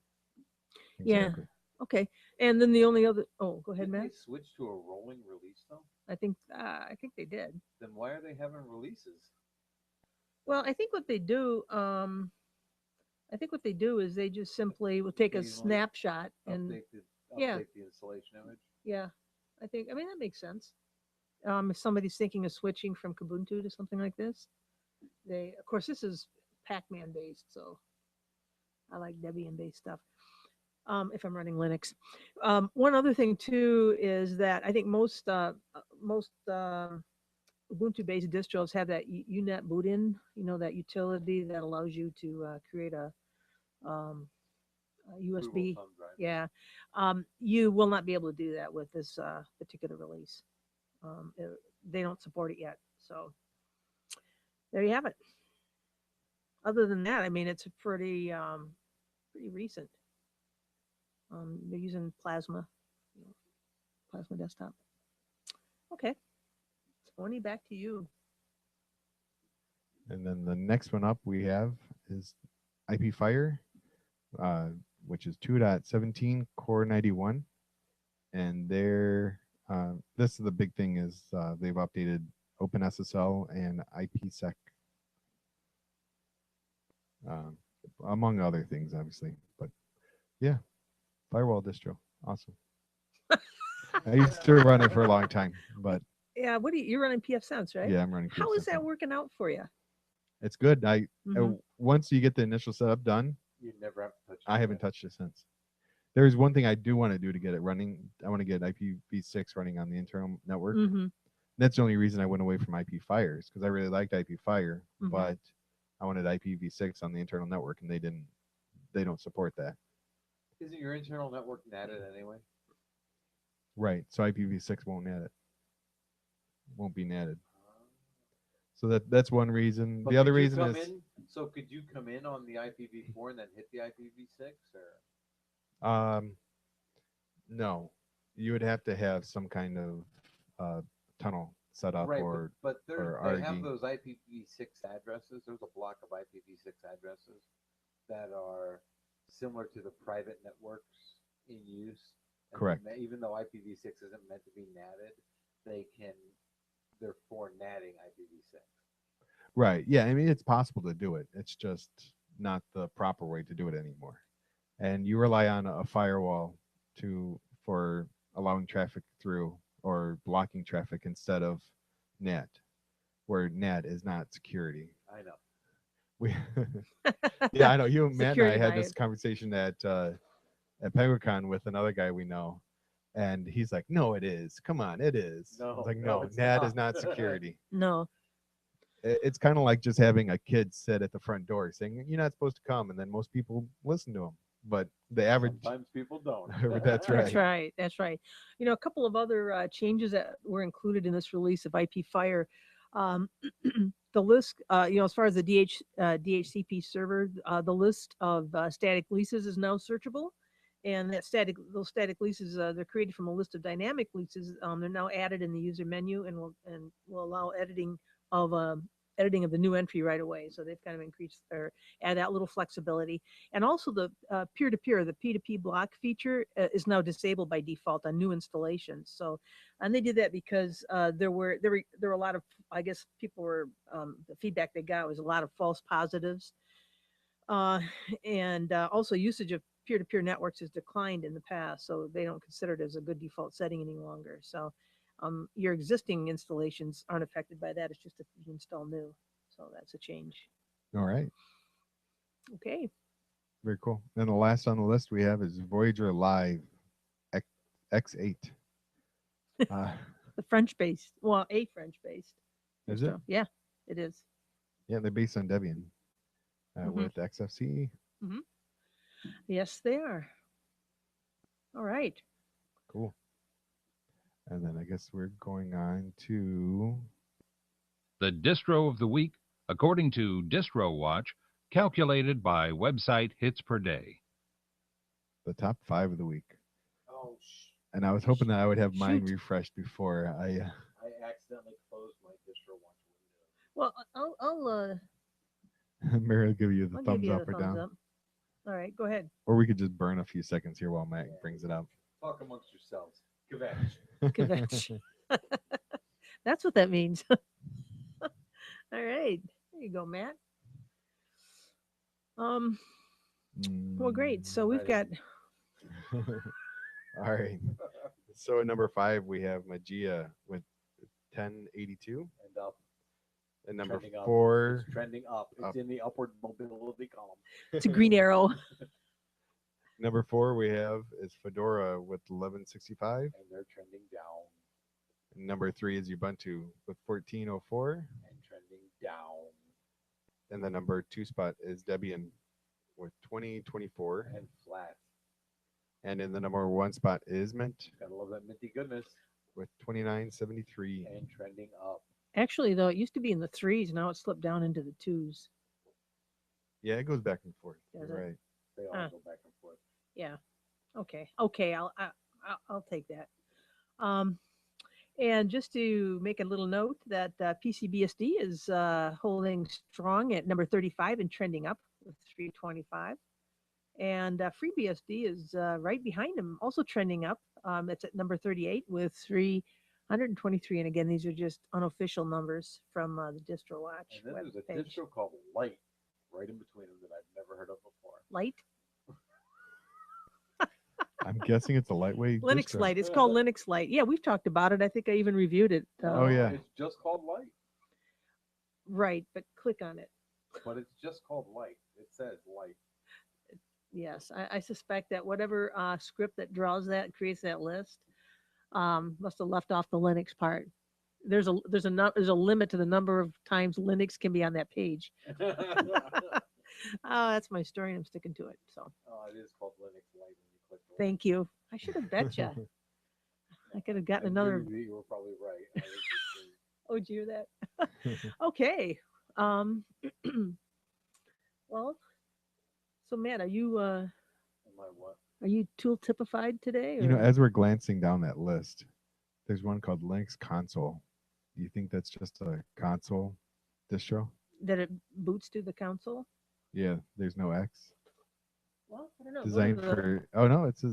Speaker 1: Yeah.
Speaker 2: exactly.
Speaker 1: Okay. And then the only other, go ahead,
Speaker 4: Did
Speaker 1: Matt.
Speaker 4: they switch to a rolling release though?
Speaker 1: I think they did.
Speaker 4: Then why are they having releases?
Speaker 1: Well, I think what they do, is they just simply will take a
Speaker 4: Occasionally
Speaker 1: snapshot and
Speaker 4: Update the
Speaker 1: yeah.
Speaker 4: installation image.
Speaker 1: yeah, I mean that makes sense. If somebody's thinking of switching from Kubuntu to something like this, of course, this is Pac-Man based, so I like Debian based stuff. If I'm running Linux, one other thing too is that I think most Ubuntu based distros have that UNet boot-in, that utility that allows you to create a USB.
Speaker 4: Thumb drive.
Speaker 1: Yeah, you will not be able to do that with this particular release. They don't support it yet. So there you have it. Other than that, I mean, it's pretty recent. They're using Plasma, Plasma desktop. Okay, Tony, back to you.
Speaker 2: And then the next one up we have is IP Fire, which is 2.17 Core 91, and this is the big thing is they've updated OpenSSL and IPsec, among other things, obviously. But yeah, firewall distro, awesome. I used to run it for a long time, but
Speaker 1: Yeah, you're running pfSense, right?
Speaker 2: yeah, I'm running.
Speaker 1: How is
Speaker 2: pfSense
Speaker 1: that
Speaker 2: now.
Speaker 1: working out for you?
Speaker 2: It's good.
Speaker 1: Mhm.
Speaker 2: Once you get the initial setup done,
Speaker 4: You never have to touch it
Speaker 2: I haven't
Speaker 4: again.
Speaker 2: touched it since. There's one thing I do want to do to get it running. I want to get IPv6 running on the internal network.
Speaker 1: Mm-hmm.
Speaker 2: That's the only reason I went away from IP Fires, because I really liked IP Fire,
Speaker 1: Mhm.
Speaker 2: but I wanted IPv6 on the internal network, and they don't support that.
Speaker 4: Isn't your internal network natted anyway?
Speaker 2: Right. So IPv6 won't net it. Won't be netted. So that's one reason.
Speaker 4: But
Speaker 2: The other
Speaker 4: could you
Speaker 2: reason
Speaker 4: come
Speaker 2: is
Speaker 4: in- so could you come in on the IPv4 and then hit the IPv6 or?
Speaker 2: no. You would have to have some kind of tunnel set up,
Speaker 4: Right,
Speaker 2: or
Speaker 4: but they
Speaker 2: RD.
Speaker 4: have those IPv6 addresses. There's a block of IPv6 addresses that are similar to the private networks in use. And
Speaker 2: Correct.
Speaker 4: Even though IPv6 isn't meant to be natted, they're for natting IPv6.
Speaker 2: Right. Yeah. I mean, it's possible to do it. It's just not the proper way to do it anymore. And you rely on a firewall for allowing traffic through or blocking traffic instead of NAT, where NAT is not security.
Speaker 4: I know.
Speaker 2: We, yeah, I know. You, Matt, and I
Speaker 1: Security
Speaker 2: had this
Speaker 1: riot.
Speaker 2: conversation at PenguinCon with another guy we know, and he's like, "No, it is. Come on, it is." I was like, "No,
Speaker 4: it's
Speaker 2: NAT is not security."
Speaker 1: No.
Speaker 2: It's kind of like just having a kid sit at the front door saying, "You're not supposed to come," and then most people listen to him. But the average,
Speaker 4: Sometimes people don't.
Speaker 2: That's right.
Speaker 1: That's right. That's right. A couple of other changes that were included in this release of IP Fire. The list, as far as the DHCP server, the list of static leases is now searchable. And those static leases, they're created from a list of dynamic leases. They're now added in the user menu and will allow editing of the new entry right away. So they've kind of increased or add that little flexibility. And also the peer-to-peer, the P2P block feature is now disabled by default on new installations. So, and they did that because there were a lot of, I guess people were, the feedback they got was a lot of false positives. And also usage of peer-to-peer networks has declined in the past, so they don't consider it as a good default setting any longer. So your existing installations aren't affected by that. It's just if you install new. So that's a change.
Speaker 2: all right,
Speaker 1: Okay.
Speaker 2: very cool. And the last on the list we have is Voyager Live X8. Uh,
Speaker 1: The French-based, well, a French-based.
Speaker 2: is it?
Speaker 1: distro. Yeah, it is.
Speaker 2: Yeah, they're based on Debian
Speaker 1: Mhm.
Speaker 2: with XFCE.
Speaker 1: Yes, they are. All right.
Speaker 2: Cool. And then I guess we're going on to
Speaker 5: The distro of the week, according to Distro Watch, calculated by website hits per day.
Speaker 2: the top 5 of the week.
Speaker 4: Oh,
Speaker 2: And I was hoping that I would have mine
Speaker 1: Shoot.
Speaker 2: refreshed before I.
Speaker 4: I accidentally closed my distro watch window.
Speaker 1: Well, I'll
Speaker 2: Mary will give you the
Speaker 1: I'll give
Speaker 2: thumbs
Speaker 1: you
Speaker 2: up
Speaker 1: the
Speaker 2: or
Speaker 1: thumbs
Speaker 2: down.
Speaker 1: up. All right, go ahead.
Speaker 2: Or we could just burn a few seconds here while Matt
Speaker 4: Yeah.
Speaker 2: brings it up.
Speaker 4: Talk amongst yourselves. Kvetch.
Speaker 1: Kvetch. That's what that means. All right. There you go, Matt. Well, great. So we've got
Speaker 2: All right. So at number 5 we have Magia with 1082,
Speaker 4: And up.
Speaker 2: and number
Speaker 4: Trending up.
Speaker 2: 4
Speaker 4: It's trending up. It's
Speaker 2: Up.
Speaker 4: in the upward mobility column.
Speaker 1: it's a green arrow.
Speaker 2: number 4 we have is Fedora with 1165,
Speaker 4: And they're trending down
Speaker 2: and number 3 is Ubuntu with 1404,
Speaker 4: and trending down
Speaker 2: and the number 2 spot is Debian with 2024,
Speaker 4: and flat.
Speaker 2: and in the number 1 spot is Mint
Speaker 4: Gotta love that minty goodness.
Speaker 2: with 2973.
Speaker 4: And trending up.
Speaker 1: Actually, though, it used to be in the threes. Now it's slipped down into the twos.
Speaker 2: Yeah, it goes back and forth.
Speaker 1: Does
Speaker 2: You're
Speaker 1: it?
Speaker 2: right.
Speaker 4: They all
Speaker 1: Huh.
Speaker 4: go back and forth.
Speaker 1: Yeah. Okay. Okay. I'll take that. And just to make a little note that PCBSD is holding strong at number 35 and trending up with 325. And FreeBSD is right behind him, also trending up. It's at number 38 with 323. And again, these are just unofficial numbers from the Distro Watch
Speaker 4: And then
Speaker 1: web
Speaker 4: there's a
Speaker 1: page.
Speaker 4: distro called Light right in between them that I've never heard of before.
Speaker 1: Light?
Speaker 2: I'm guessing it's a lightweight
Speaker 1: Linux
Speaker 2: distro.
Speaker 1: Lite. It's called Linux Lite. Yeah, we've talked about it. I think I even reviewed it.
Speaker 2: Oh, yeah.
Speaker 4: It's just called Light.
Speaker 1: Right, but click on it.
Speaker 4: But it's just called Light. It says Light.
Speaker 1: Yes, I suspect that whatever script that draws that and creates that list must have left off the Linux part. There's a limit to the number of times Linux can be on that page. Oh, that's my story, and I'm sticking to it. So
Speaker 4: It is called Linux Light when you click the link.
Speaker 1: thank you. I should have bet you. I could have gotten
Speaker 4: I
Speaker 1: another.
Speaker 4: knew you were probably right. I was just-
Speaker 1: Oh, did you hear that? Okay. Well, so Matt, are you
Speaker 4: Am I what?
Speaker 1: tool typified today?
Speaker 2: You know,
Speaker 1: or-
Speaker 2: as we're glancing down that list, there's one called Linux Console. Do you think that's just a console distro?
Speaker 1: that it boots to the console?
Speaker 2: Yeah, there's no X.
Speaker 1: Well, I don't know.
Speaker 2: Designed for. Oh no, it's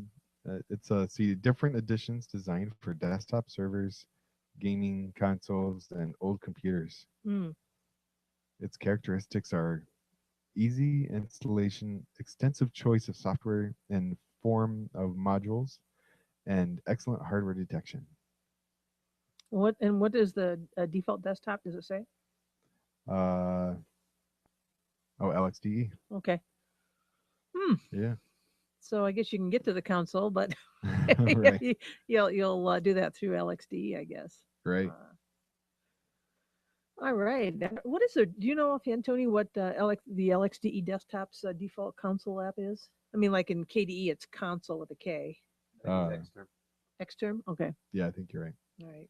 Speaker 2: a see different editions designed for desktop servers, gaming consoles, and old computers.
Speaker 1: Mm.
Speaker 2: Its characteristics are easy installation, extensive choice of software and form of modules, and excellent hardware detection.
Speaker 1: What is the default desktop? Does it say?
Speaker 2: LXDE.
Speaker 1: Okay.
Speaker 2: Yeah.
Speaker 1: So I guess you can get to the console, but
Speaker 2: Right.
Speaker 1: you'll do that through LXD, I guess.
Speaker 2: Right.
Speaker 1: All right. What is do you know offhand, Tony, what the LXDE desktop's default console app is? I mean, like in KDE, it's console with a K.
Speaker 4: I think it's external.
Speaker 1: Xterm? Okay.
Speaker 2: Yeah, I think you're right.
Speaker 1: All right.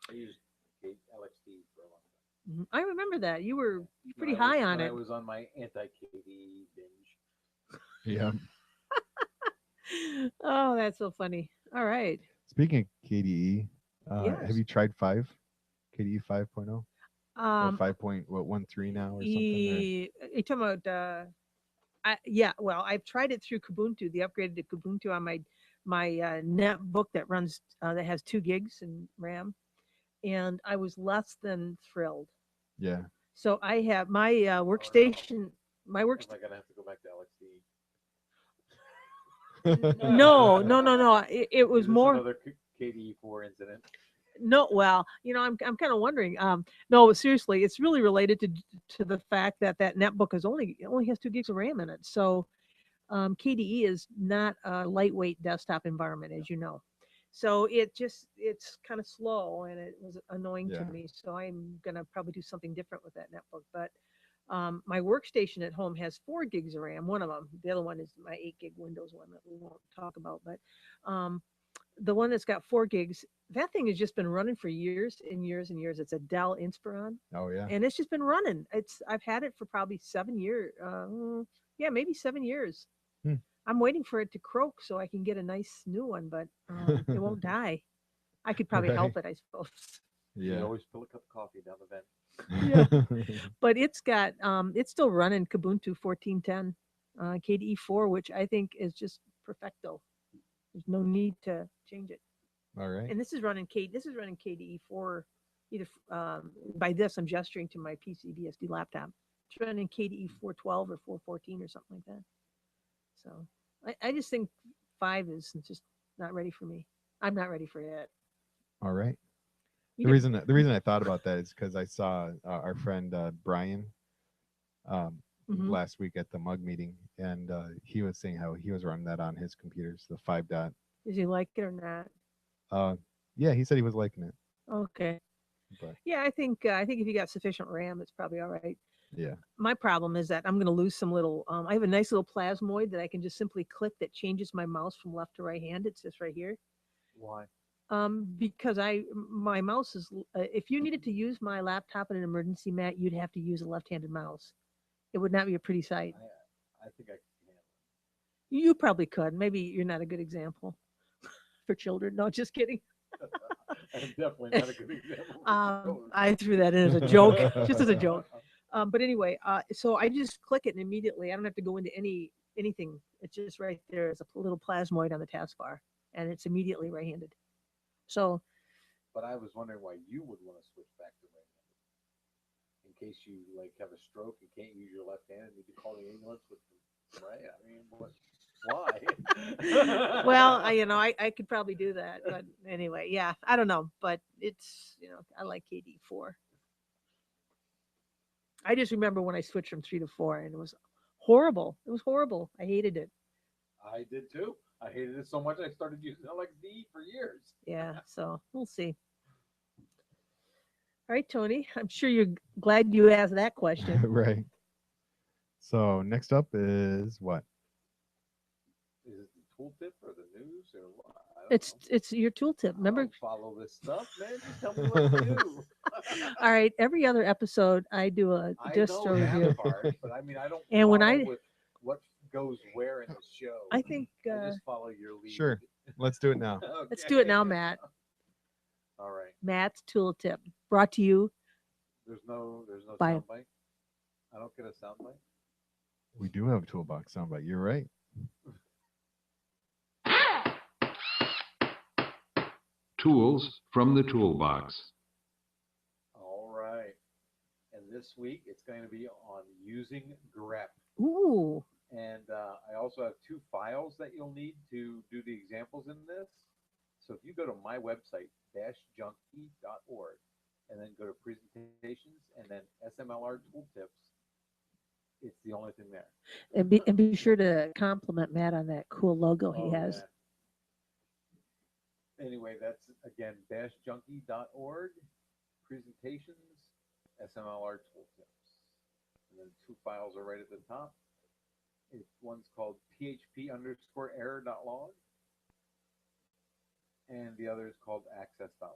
Speaker 4: I used LXD for a long time.
Speaker 1: Mhm. I remember that. You were pretty
Speaker 4: When I
Speaker 1: high
Speaker 4: was-
Speaker 1: on
Speaker 4: when
Speaker 1: it.
Speaker 4: I was on my anti-KD binge.
Speaker 2: Yeah.
Speaker 1: Oh, that's so funny. All right.
Speaker 2: Speaking of KDE, have
Speaker 1: Yes.
Speaker 2: you tried 5? KDE 5.0 or 5.13 now or something?
Speaker 1: You're talking about well, I've tried it through Kubuntu, the upgraded to Kubuntu on my netbook that runs that has 2 gigs in RAM, and I was less than thrilled.
Speaker 2: Yeah.
Speaker 1: So I have my workstation. My
Speaker 4: Am
Speaker 1: workstation.
Speaker 4: I gonna have to go back to LXD?
Speaker 1: No. It was
Speaker 4: Is this
Speaker 1: more.
Speaker 4: another KDE4 incident.
Speaker 1: No, well, I'm kind of wondering. No, seriously, it's really related to the fact that netbook only has 2 gigs of RAM in it. So KDE is not a lightweight desktop environment, as you know. So it's kind of slow and it was annoying to
Speaker 2: Yeah.
Speaker 1: me. So I'm gonna probably do something different with that netbook. But my workstation at home has 4 gigs of RAM. One of them, the other one is my 8 gig Windows one that we won't talk about. But um, the one that's got 4 gigs, that thing has just been running for years and years and years. It's a Dell Inspiron,
Speaker 2: Oh yeah.
Speaker 1: and it's just been running. I've had it for probably 7 years. Yeah, maybe 7 years.
Speaker 2: Hmm.
Speaker 1: I'm waiting for it to croak so I can get a nice new one, but it won't die. I could probably help it, I suppose.
Speaker 6: You
Speaker 2: Yeah.
Speaker 6: always spill a cup of coffee down the vent.
Speaker 1: Yeah. But it's still running Kubuntu 14.10 KDE4, which I think is just perfecto. There's no need to change it.
Speaker 2: All right.
Speaker 1: And this is running KDE4. Either by this I'm gesturing to my PC BSD laptop. It's running KDE 412 or 414 or something like that. So I just think 5 is just not ready for me. I'm not ready for it.
Speaker 2: All right.
Speaker 1: You
Speaker 2: The reason I thought about that is because I saw our friend Brian
Speaker 1: Mhm.
Speaker 2: last week at the mug meeting, and he was saying how he was running that on his computers, the 5 dot.
Speaker 1: Does he like it or not?
Speaker 2: Yeah, he said he was liking it,
Speaker 1: Okay.
Speaker 2: but
Speaker 1: Yeah, I think if you got sufficient RAM, it's probably all right.
Speaker 2: yeah.
Speaker 1: My problem is that I'm going to lose some little. I have a nice little plasmoid that I can just simply click that changes my mouse from left to right hand. It's just right here.
Speaker 6: Why?
Speaker 1: Because my mouse is. If you needed to use my laptop in an emergency, Matt, you'd have to use a left-handed mouse. It would not be a pretty sight.
Speaker 6: I think I can handle
Speaker 1: You probably could. Maybe you're not a good example for children. No, just kidding.
Speaker 6: it. I'm definitely not a good example.
Speaker 1: I threw that in as a joke, just as a joke. But anyway, so I just click it and immediately I don't have to go into anything. It's just right there as a little plasmoid on the taskbar, and it's immediately right-handed. So
Speaker 6: But I was wondering why you would want to switch back to right-handed. In case you like have a stroke and can't use your left hand and need to call the ambulance with the right. I mean, what? Why?
Speaker 1: well, I could probably do that, but anyway, yeah, I don't know, but it's I like KD4. I just remember when I switched from 3 to 4, and it was horrible. It was horrible. I hated it.
Speaker 6: I did too. I hated it so much I started using LXD for years.
Speaker 1: Yeah, so we'll see. All right, Tony. I'm sure you're glad you asked that question.
Speaker 2: Right. So next up is what?
Speaker 6: Is it the tooltip or the news or what? I don't
Speaker 1: It's
Speaker 6: know.
Speaker 1: it's your tooltip.
Speaker 6: I
Speaker 1: Remember?
Speaker 6: don't follow this stuff, man. Just tell me what to do.
Speaker 1: All right. Every other episode, I do a
Speaker 6: I
Speaker 1: distro
Speaker 6: know that
Speaker 1: review.
Speaker 6: part, but I mean, I don't
Speaker 1: And when
Speaker 6: follow
Speaker 1: I-
Speaker 6: with what goes where in the show.
Speaker 1: I think
Speaker 6: I just follow your lead.
Speaker 2: Sure. Let's do it now.
Speaker 1: let's do it now, Matt.
Speaker 6: All right.
Speaker 1: Matt's tooltip, brought to you.
Speaker 6: There's no
Speaker 1: Bye.
Speaker 6: soundbite. I don't get a soundbite.
Speaker 2: We do have a toolbox soundbite. You're right.
Speaker 5: Tools from the toolbox.
Speaker 6: All right. And this week it's going to be on using grep.
Speaker 1: Ooh.
Speaker 6: And I also have 2 files that you'll need to do the examples in this. So if you go to my website, dashjunkie.org, and then go to presentations and then SMLR tooltips, it's the only thing there.
Speaker 1: And be sure to compliment Matt on that cool logo he
Speaker 6: Oh,
Speaker 1: has.
Speaker 6: yeah. Anyway, that's again dashjunkie.org, presentations, SMLR tooltips. And then 2 files are right at the top. One's called php_error.log, and the other is called access.log.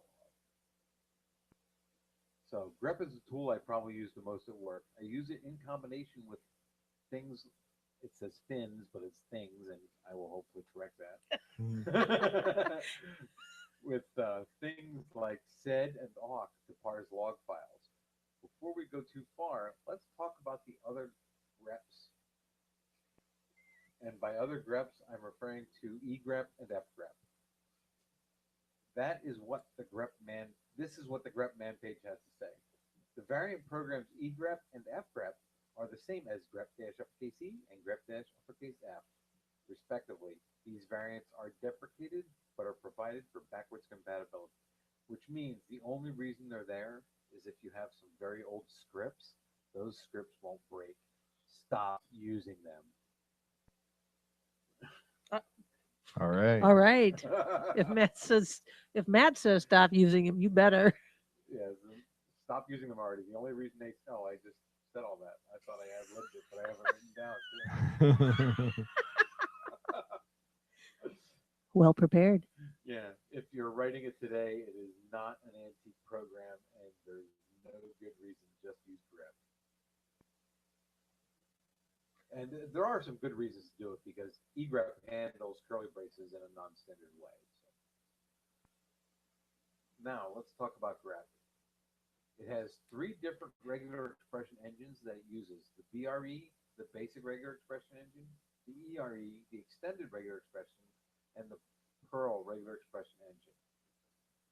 Speaker 6: So grep is a tool I probably use the most at work. I use it in combination with things. It says fins, but it's things, and I will hopefully correct that. With things like sed and awk to parse log files. Before we go too far, let's talk about the other greps. And by other greps, I'm referring to egrep and fgrep. That is what the grep man. This is what the grep man page has to say. The variant programs egrep and fgrep are the same as grep-uppercase E and grep-uppercase F, respectively. These variants are deprecated but are provided for backwards compatibility, which means the only reason they're there is if you have some very old scripts, those scripts won't break. Stop using them.
Speaker 2: All right.
Speaker 1: All right. If Matt says stop using them, you better.
Speaker 6: Yeah, stop using them already. The only reason they I just said all that. I thought I had lived it, but I haven't written down.
Speaker 1: Well prepared.
Speaker 6: Yeah, if you're writing it today, it is not an antique program, and there's no good reason just use grep. And there are some good reasons to do it because egrep handles curly braces in a non-standard way. So. Now let's talk about grep. It has three different regular expression engines that it uses: the BRE, the basic regular expression engine, the ERE, the extended regular expression, and the Pearl regular expression engine.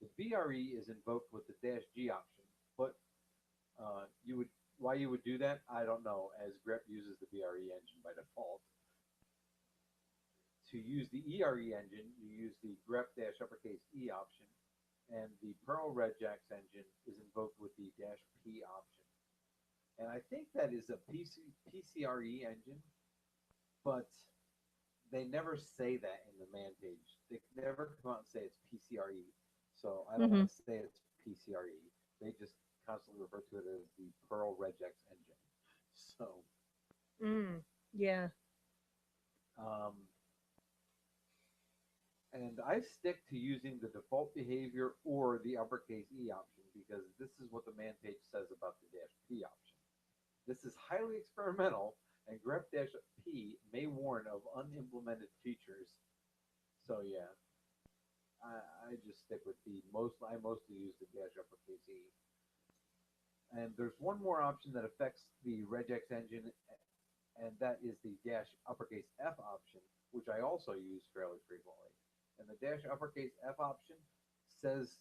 Speaker 6: The BRE is invoked with the -G option, but why you would do that, I don't know, as grep uses the BRE engine by default. To use the ERE engine, you use the grep-uppercase E option, and the Pearl Regex engine is invoked with the -P option. And I think that is a PCRE engine, but they never say that in the man page. They never come out and say it's PCRE. So I don't want to say it's PCRE. They just constantly refer to it as the Pearl Regex engine. So,
Speaker 1: Yeah.
Speaker 6: And I stick to using the default behavior or the uppercase E option because this is what the man page says about the -P option. This is highly experimental, and grep-P may warn of unimplemented features. So yeah, I just stick with the I mostly use the -uppercase E. And there's one more option that affects the regex engine, and that is the -uppercase F option, which I also use fairly frequently. And the -uppercase F option says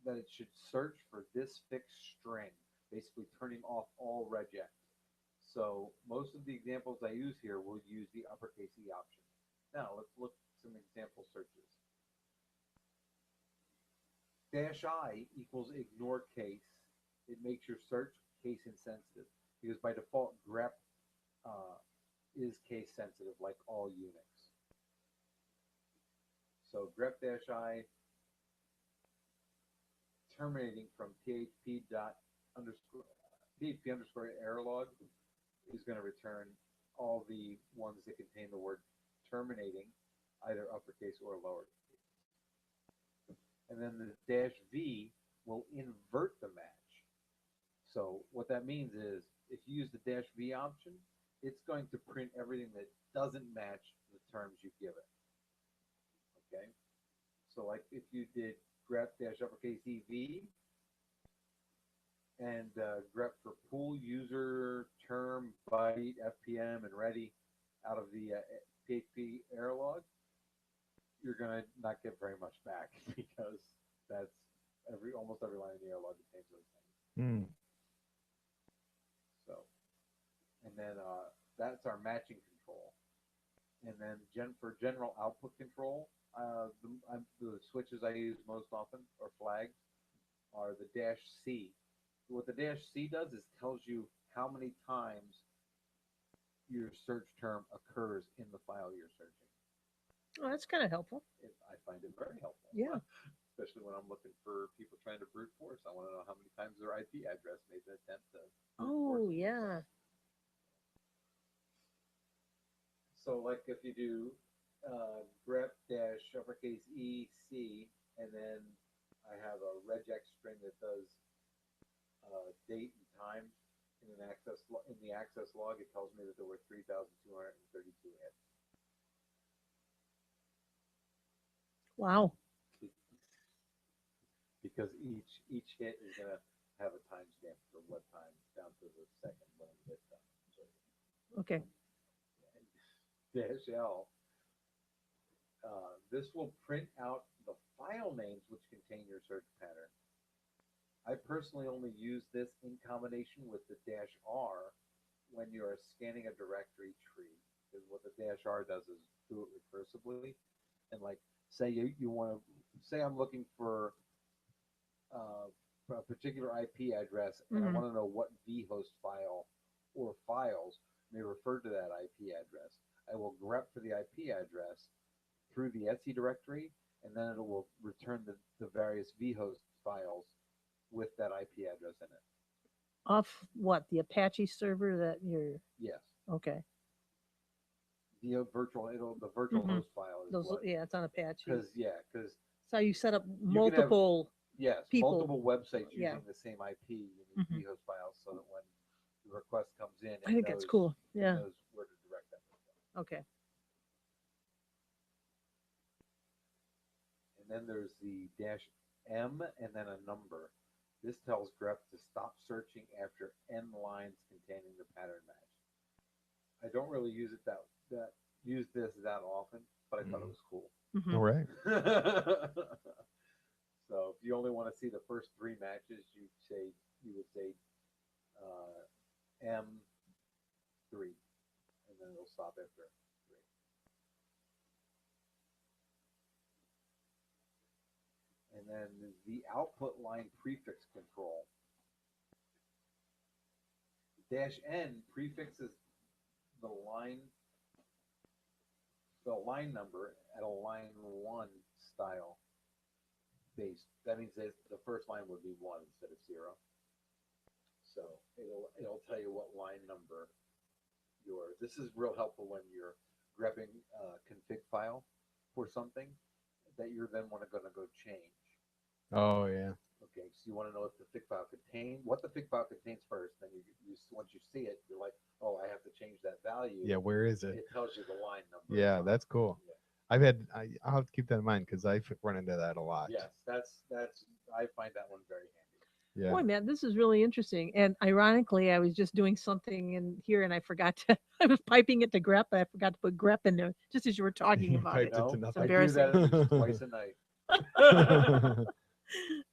Speaker 6: that it should search for this fixed string, basically turning off all regex. So most of the examples I use here will use the uppercase E option. Now let's look at some example searches. -I equals ignore case. It makes your search case insensitive because by default grep is case sensitive like all Unix. So grep-I terminating from php underscore errorlog is going to return all the ones that contain the word terminating, either uppercase or lowercase. And then the -V will invert the match. So what that means is if you use the -V option, it's going to print everything that doesn't match the terms you give it. Okay? So like if you did grep-uppercase EV and grep for pool user term byte FPM and ready out of the PHP error log, you're gonna not get very much back because that's almost every line in the error log contains those things. So, and then that's our matching control. And then for general output control, the switches I use most often or flags are the -C. What the -C does is tells you how many times your search term occurs in the file you're searching.
Speaker 1: Oh, that's kind of helpful.
Speaker 6: I find it very helpful.
Speaker 1: Yeah.
Speaker 6: Especially when I'm looking for people trying to brute force. I want to know how many times their IP address made an attempt to
Speaker 1: Oh, yeah.
Speaker 6: So like if you do grep-uppercase EC, and then I have a regex string that does date and time in the access log, it tells me that there were 3,232 hits.
Speaker 1: Wow.
Speaker 6: Because each hit is gonna have a timestamp for what time down to the second when it gets done. So,
Speaker 1: Okay.
Speaker 6: -L. This will print out the file names which contain your search pattern. I personally only use this in combination with the -R when you are scanning a directory tree. Because what the -R does is do it recursively. And like, say you want to, say I'm looking for a particular IP address, and I want to know what vhost file or files may refer to that IP address. I will grep for the IP address, through the Etsy directory, and then it will return the various vhost files with that IP address in it.
Speaker 1: Off what? The Apache server that you're,
Speaker 6: Yes,
Speaker 1: okay.
Speaker 6: the virtual
Speaker 1: Mhm.
Speaker 6: host file is
Speaker 1: Those,
Speaker 6: what.
Speaker 1: yeah, it's on Apache.
Speaker 6: Because
Speaker 1: So you set up
Speaker 6: can have-
Speaker 1: multiple,
Speaker 6: yes,
Speaker 1: people.
Speaker 6: multiple websites using
Speaker 1: Yeah.
Speaker 6: the same IP. You need
Speaker 1: Mhm.
Speaker 6: vhost files so that when the request comes in,
Speaker 1: I think that's cool.
Speaker 6: it
Speaker 1: Yeah,
Speaker 6: knows where to direct them.
Speaker 1: okay.
Speaker 6: And then there's the -M and then a number. This tells grep to stop searching after n lines containing the pattern match. I don't really use it use this that often, but I thought it was cool.
Speaker 1: Mhm.
Speaker 2: All right.
Speaker 6: So if you only want to see the first 3 matches, you would say M3, and then it'll stop after 3. And then the output line prefix control. -N prefixes the line number at a line 1 style base. That means that the first line would be 1 instead of 0. So it'll tell you what line number this is real helpful when you're grepping a config file for something that you're then gonna go change.
Speaker 2: Oh yeah.
Speaker 6: Okay, so you want to know what the fig file contains first. Then once you see it, you're like, oh, I have to change that value.
Speaker 2: Yeah. Where is it?
Speaker 6: It tells you the line number.
Speaker 2: Yeah, that's cool.
Speaker 6: Yeah.
Speaker 2: I'll have to keep that in mind because I run into that a lot.
Speaker 6: Yes, I find that one very handy.
Speaker 2: Yeah.
Speaker 1: Boy, man, this is really interesting. And ironically, I was just doing something in here and I forgot to, I was piping it to grep, but I forgot to put grep in there just as you were talking
Speaker 2: You
Speaker 1: about
Speaker 2: piped
Speaker 1: it.
Speaker 2: it to
Speaker 6: No,
Speaker 2: nothing.
Speaker 6: I do that at
Speaker 1: embarrassing.
Speaker 6: least twice a night.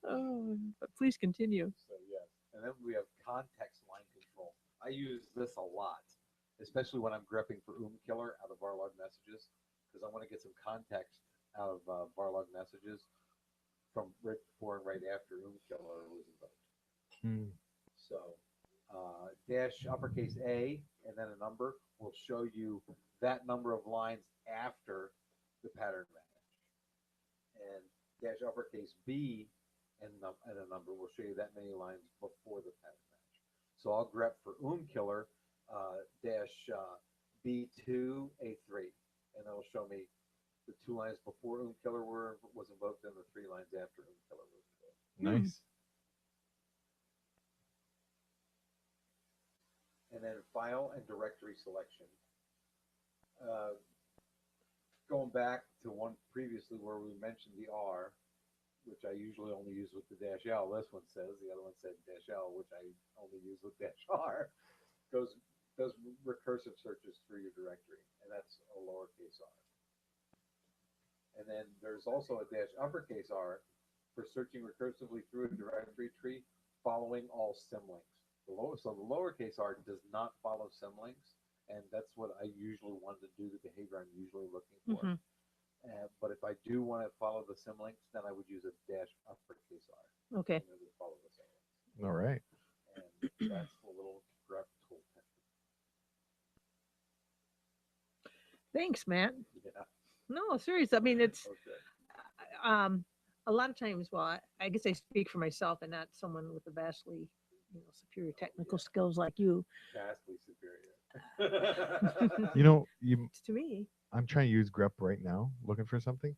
Speaker 1: Oh, but please continue.
Speaker 6: So yes, and then we have context line control. I use this a lot, especially when I'm grepping for killer out of varlog messages, because I want to get some context out of varlog messages from right before and right after killer was invoked.
Speaker 2: Hmm.
Speaker 6: So uppercase A and then a number will show you that number of lines after the pattern match, and uppercase B and a number will show you that many lines before the pattern match. So I'll grep for killer B2 A3, and it'll show me the 2 lines before killer was invoked and the 3 lines after killer was invoked.
Speaker 2: Nice.
Speaker 6: And then file and directory selection. Going back to one previously where we mentioned the R, which I usually only use with the -L. This one says, the other one said -L, which I only use with -R. Does recursive searches through your directory, and that's a lowercase r. And then there's also a uppercase R for searching recursively through a directory tree following all symlinks. So the lowercase r does not follow symlinks, and that's what I usually want to do, the behavior I'm usually looking for.
Speaker 1: Mhm.
Speaker 6: But if I do want to follow the symlinks, then I would use a uppercase r.
Speaker 1: Okay.
Speaker 6: And it would follow the symlinks.
Speaker 2: All right.
Speaker 6: And that's the little grep tool.
Speaker 1: Thanks, Matt.
Speaker 6: Yeah.
Speaker 1: No, serious. I mean, it's,
Speaker 6: Okay.
Speaker 1: a lot of times, well, I guess I speak for myself and not someone with a vastly, superior technical skills like you.
Speaker 6: Vastly superior.
Speaker 2: You know,
Speaker 1: To me,
Speaker 2: I'm trying to use grep right now, looking for something.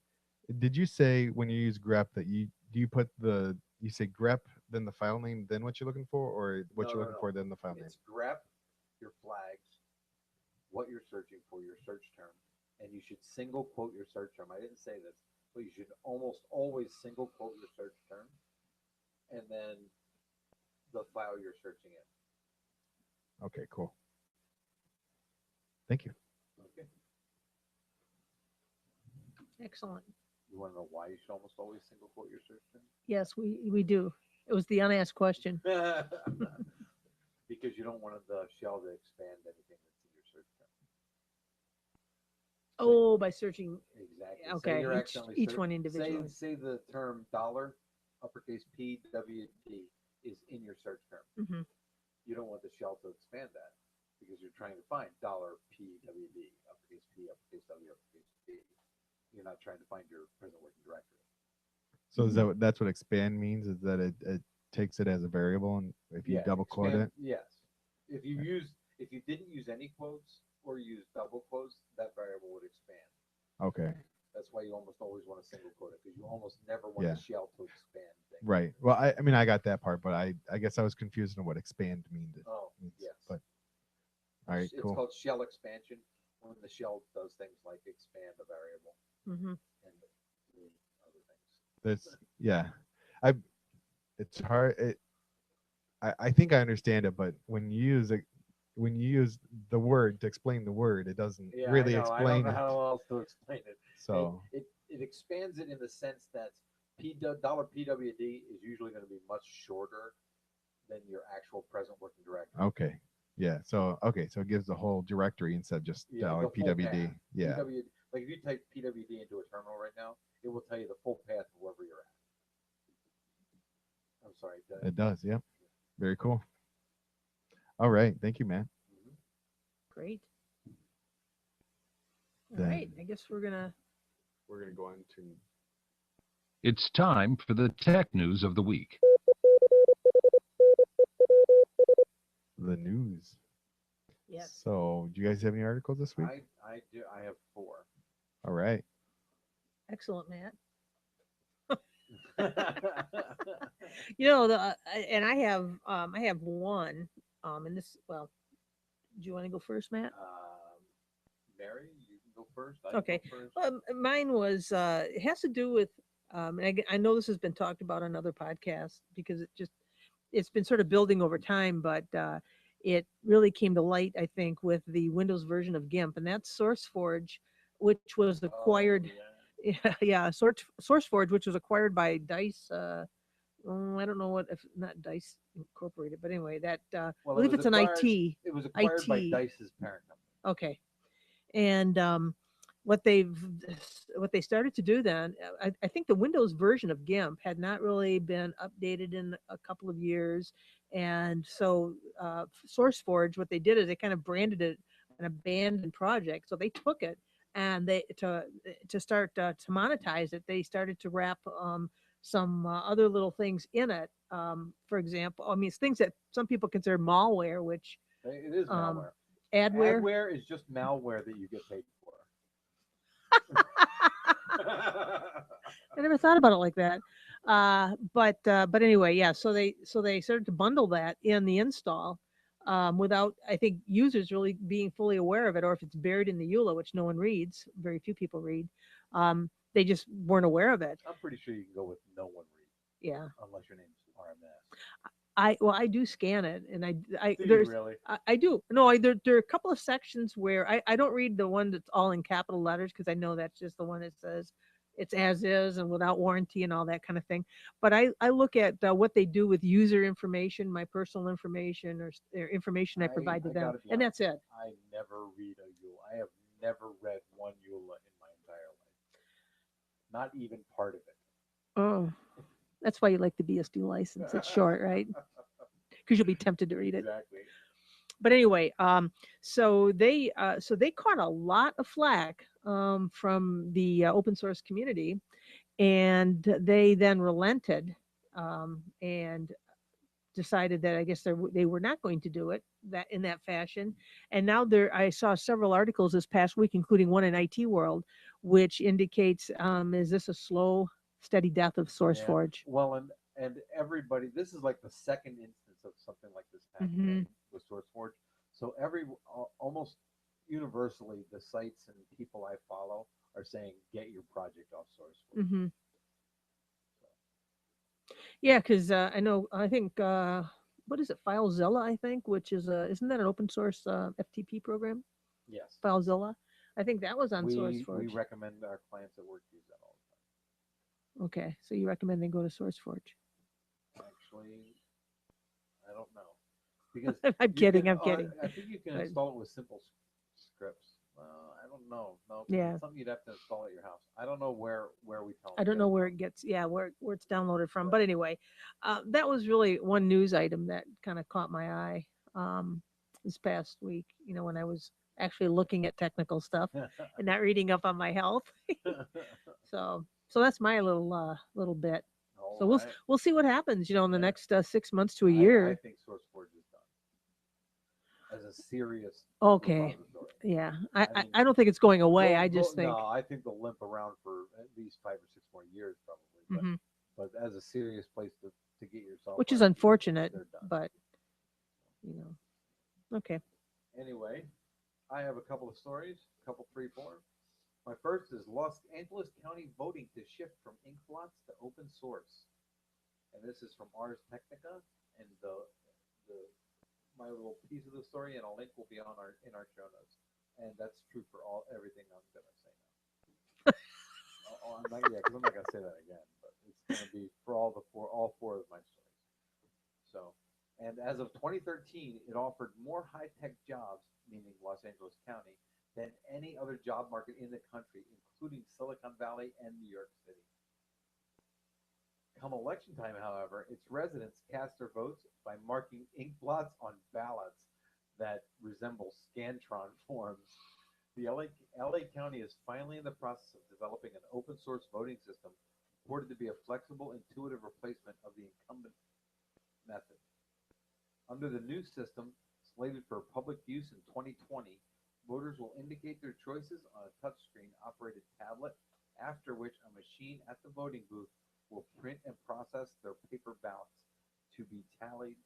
Speaker 2: Did you say when you use grep that you say grep, then the file name, then what you're looking for, or what you're looking for, then the file name?
Speaker 6: It's grep your flags, what you're searching for, your search term, and you should single quote your search term. I didn't say this, but you should almost always single quote your search term, and then the file you're searching in.
Speaker 2: Okay, cool. Thank you.
Speaker 6: Okay.
Speaker 1: excellent.
Speaker 6: You want to know why you should almost always single quote your search term?
Speaker 1: Yes, we do. It was the unasked question.
Speaker 6: Because you don't want the shell to expand anything that's in your search term.
Speaker 1: Oh, by searching.
Speaker 6: Exactly.
Speaker 1: Okay,
Speaker 6: Say you're
Speaker 1: each
Speaker 6: accidentally
Speaker 1: one individually.
Speaker 6: Say the term $, uppercase PWD, is in your search term.
Speaker 1: Mhm.
Speaker 6: You don't want the shell to expand that because you're trying to find $PWD, uppercase P, uppercase W, uppercase D. you're not trying to find your present working directory.
Speaker 2: So is that's what expand means? Is that it takes it as a variable, and if you double quote it?
Speaker 6: Yes. If you didn't use any quotes or use double quotes, that variable would expand.
Speaker 2: Okay.
Speaker 6: That's why you almost always want to single quote it, because you almost never want
Speaker 2: Yeah.
Speaker 6: the shell to expand things.
Speaker 2: Right. Well, I mean, I got that part, but I guess I was confused on what expand means.
Speaker 6: Oh, yes.
Speaker 2: But all right,
Speaker 6: It's
Speaker 2: cool.
Speaker 6: called shell expansion when the shell does things like expand a variable
Speaker 1: Mm-hmm.
Speaker 6: and do other things.
Speaker 2: That's yeah. I it's hard. I think I understand it, but when you use the word to explain the word, it doesn't
Speaker 6: Yeah,
Speaker 2: really
Speaker 6: I know. I
Speaker 2: explain
Speaker 6: don't know
Speaker 2: it.
Speaker 6: how else to explain it.
Speaker 2: So
Speaker 6: It expands it in the sense that dollar $PWD is usually going to be much shorter than your actual present working directory.
Speaker 2: okay. Yeah. So okay. So it gives the whole directory instead of just
Speaker 6: Yeah,
Speaker 2: dollar
Speaker 6: the full
Speaker 2: PWD.
Speaker 6: path.
Speaker 2: Yeah.
Speaker 6: Like if you type PWD into a terminal right now, it will tell you the full path of wherever you're at. I'm sorry.
Speaker 2: It does. Yep. Very cool. All right. Thank you, man.
Speaker 6: Mhm.
Speaker 1: Great. All
Speaker 2: Then-
Speaker 1: right. I guess we're gonna.
Speaker 2: We're gonna go on to
Speaker 5: It's time for the tech news of the week.
Speaker 2: the news.
Speaker 1: Yes.
Speaker 2: So, do you guys have any articles this week?
Speaker 6: I do. I have 4.
Speaker 2: All right.
Speaker 1: Excellent, Matt.
Speaker 6: um,
Speaker 1: You know and I have one. And this. Well, do you want to go first, Matt?
Speaker 6: Mary, you can go first. I can
Speaker 1: Okay.
Speaker 6: go first.
Speaker 1: Mine was. It has to do with. And I know this has been talked about on other podcasts because it's been sort of building over time, but it really came to light, I think, with the Windows version of GIMP, and that's SourceForge, which was acquired.
Speaker 6: Oh, yeah.
Speaker 1: Yeah, SourceForge, which was acquired by Dice. I don't know what, if not Dice Incorporated, but anyway, that I
Speaker 6: Well,
Speaker 1: believe it's an
Speaker 6: acquired-
Speaker 1: IT.
Speaker 6: It was acquired by
Speaker 1: IT.
Speaker 6: Dice's parent company.
Speaker 1: Okay, and what they started to do then, I think the Windows version of GIMP had not really been updated in a couple of years, and so SourceForge, what they did is they kind of branded it an abandoned project. So they took it and they to start to monetize it. They started to wrap some other little things in it. For example, I mean, it's things that some people consider malware, which
Speaker 6: It is malware.
Speaker 1: adware.
Speaker 6: Adware is just malware that you get paid for.
Speaker 1: I never thought about it like that. But anyway, yeah. So they started to bundle that in the install without, I think, users really being fully aware of it, or if it's buried in the EULA, which no one reads, very few people read. They just weren't aware of it.
Speaker 6: I'm pretty sure you can go with no one read,
Speaker 1: Yeah.
Speaker 6: unless your name's RMS.
Speaker 1: I do scan it, and I
Speaker 6: Do you
Speaker 1: there's
Speaker 6: really?
Speaker 1: I do. No, there are a couple of sections where I don't read the one that's all in capital letters because I know that's just the one that says it's as is and without warranty and all that kind of thing. But I look at what they do with user information, my personal information, or information I provide to them,
Speaker 6: gotta be
Speaker 1: and
Speaker 6: honest,
Speaker 1: that's it.
Speaker 6: I never read a EULA. I have never read one EULA in my entire life. Not even part of it.
Speaker 1: Oh, that's why you like the BSD license. It's short, right? Because you'll be tempted to read it.
Speaker 6: Exactly.
Speaker 1: But anyway, so they caught a lot of flack from the open source community, and they then relented and decided that I guess they were not going to do it that in that fashion. And now I saw several articles this past week, including one in IT World, which indicates is this a slow, steady death of SourceForge?
Speaker 6: Well, and everybody, this is like the second instance of something like this happening with SourceForge. So almost universally, the sites and people I follow are saying, get your project off SourceForge.
Speaker 1: Mm-hmm. Yeah, because I think what is it, FileZilla? I think, which is isn't that an open source FTP program?
Speaker 6: Yes.
Speaker 1: FileZilla. I think that was on
Speaker 6: We
Speaker 1: SourceForge.
Speaker 6: recommend our clients at work use that all the time.
Speaker 1: Okay, so you recommend they go to SourceForge?
Speaker 6: Actually, I don't know. Because
Speaker 1: I'm
Speaker 6: you
Speaker 1: kidding.
Speaker 6: can,
Speaker 1: I'm kidding.
Speaker 6: I think you can
Speaker 1: But-
Speaker 6: install it with simple scripts. I don't know. No,
Speaker 1: Yeah.
Speaker 6: it's something you'd have to install at your house. I don't know where we tell them.
Speaker 1: I don't know where it gets. Yeah, where it's downloaded from. But anyway, that was really one news item that kind of caught my eye this past week. You know, when I was actually looking at technical stuff and not reading up on my health. So that's my little bit. So
Speaker 6: All right.
Speaker 1: we'll see what happens, in the
Speaker 6: Yeah.
Speaker 1: next 6 months to a
Speaker 6: I
Speaker 1: year.
Speaker 6: think SourceForge is done as a serious
Speaker 1: Okay.
Speaker 6: repository.
Speaker 1: Yeah,
Speaker 6: I
Speaker 1: I
Speaker 6: mean,
Speaker 1: don't think it's going away.
Speaker 6: They'll-
Speaker 1: I just
Speaker 6: they'll-
Speaker 1: think.
Speaker 6: no, I think they'll limp around for at least 5 or 6 more years, probably.
Speaker 1: Mhm.
Speaker 6: But as a serious place to get yourself,
Speaker 1: Which is unfortunate,
Speaker 6: they're done.
Speaker 1: but okay.
Speaker 6: Anyway, I have a couple of stories, couple 3, 4. My first is Los Angeles County voting to shift from ink blots to open source, and this is from Ars Technica, and the my little piece of the story and a link will be on in our show notes, and that's true for everything I'm gonna say now. I'm not, yeah, because I'm not gonna say that again, but it's gonna be for all four of my stories. So, and as of 2013, it offered more high-tech jobs, meaning Los Angeles County, than any other job market in the country, including Silicon Valley and New York City. Come election time, however, its residents cast their votes by marking ink blots on ballots that resemble Scantron forms. The LA County is finally in the process of developing an open source voting system purported to be a flexible, intuitive replacement of the incumbent method. Under the new system, slated for public use in 2020, voters will indicate their choices on a touchscreen operated tablet, after which a machine at the voting booth will print and process their paper ballots to be tallied.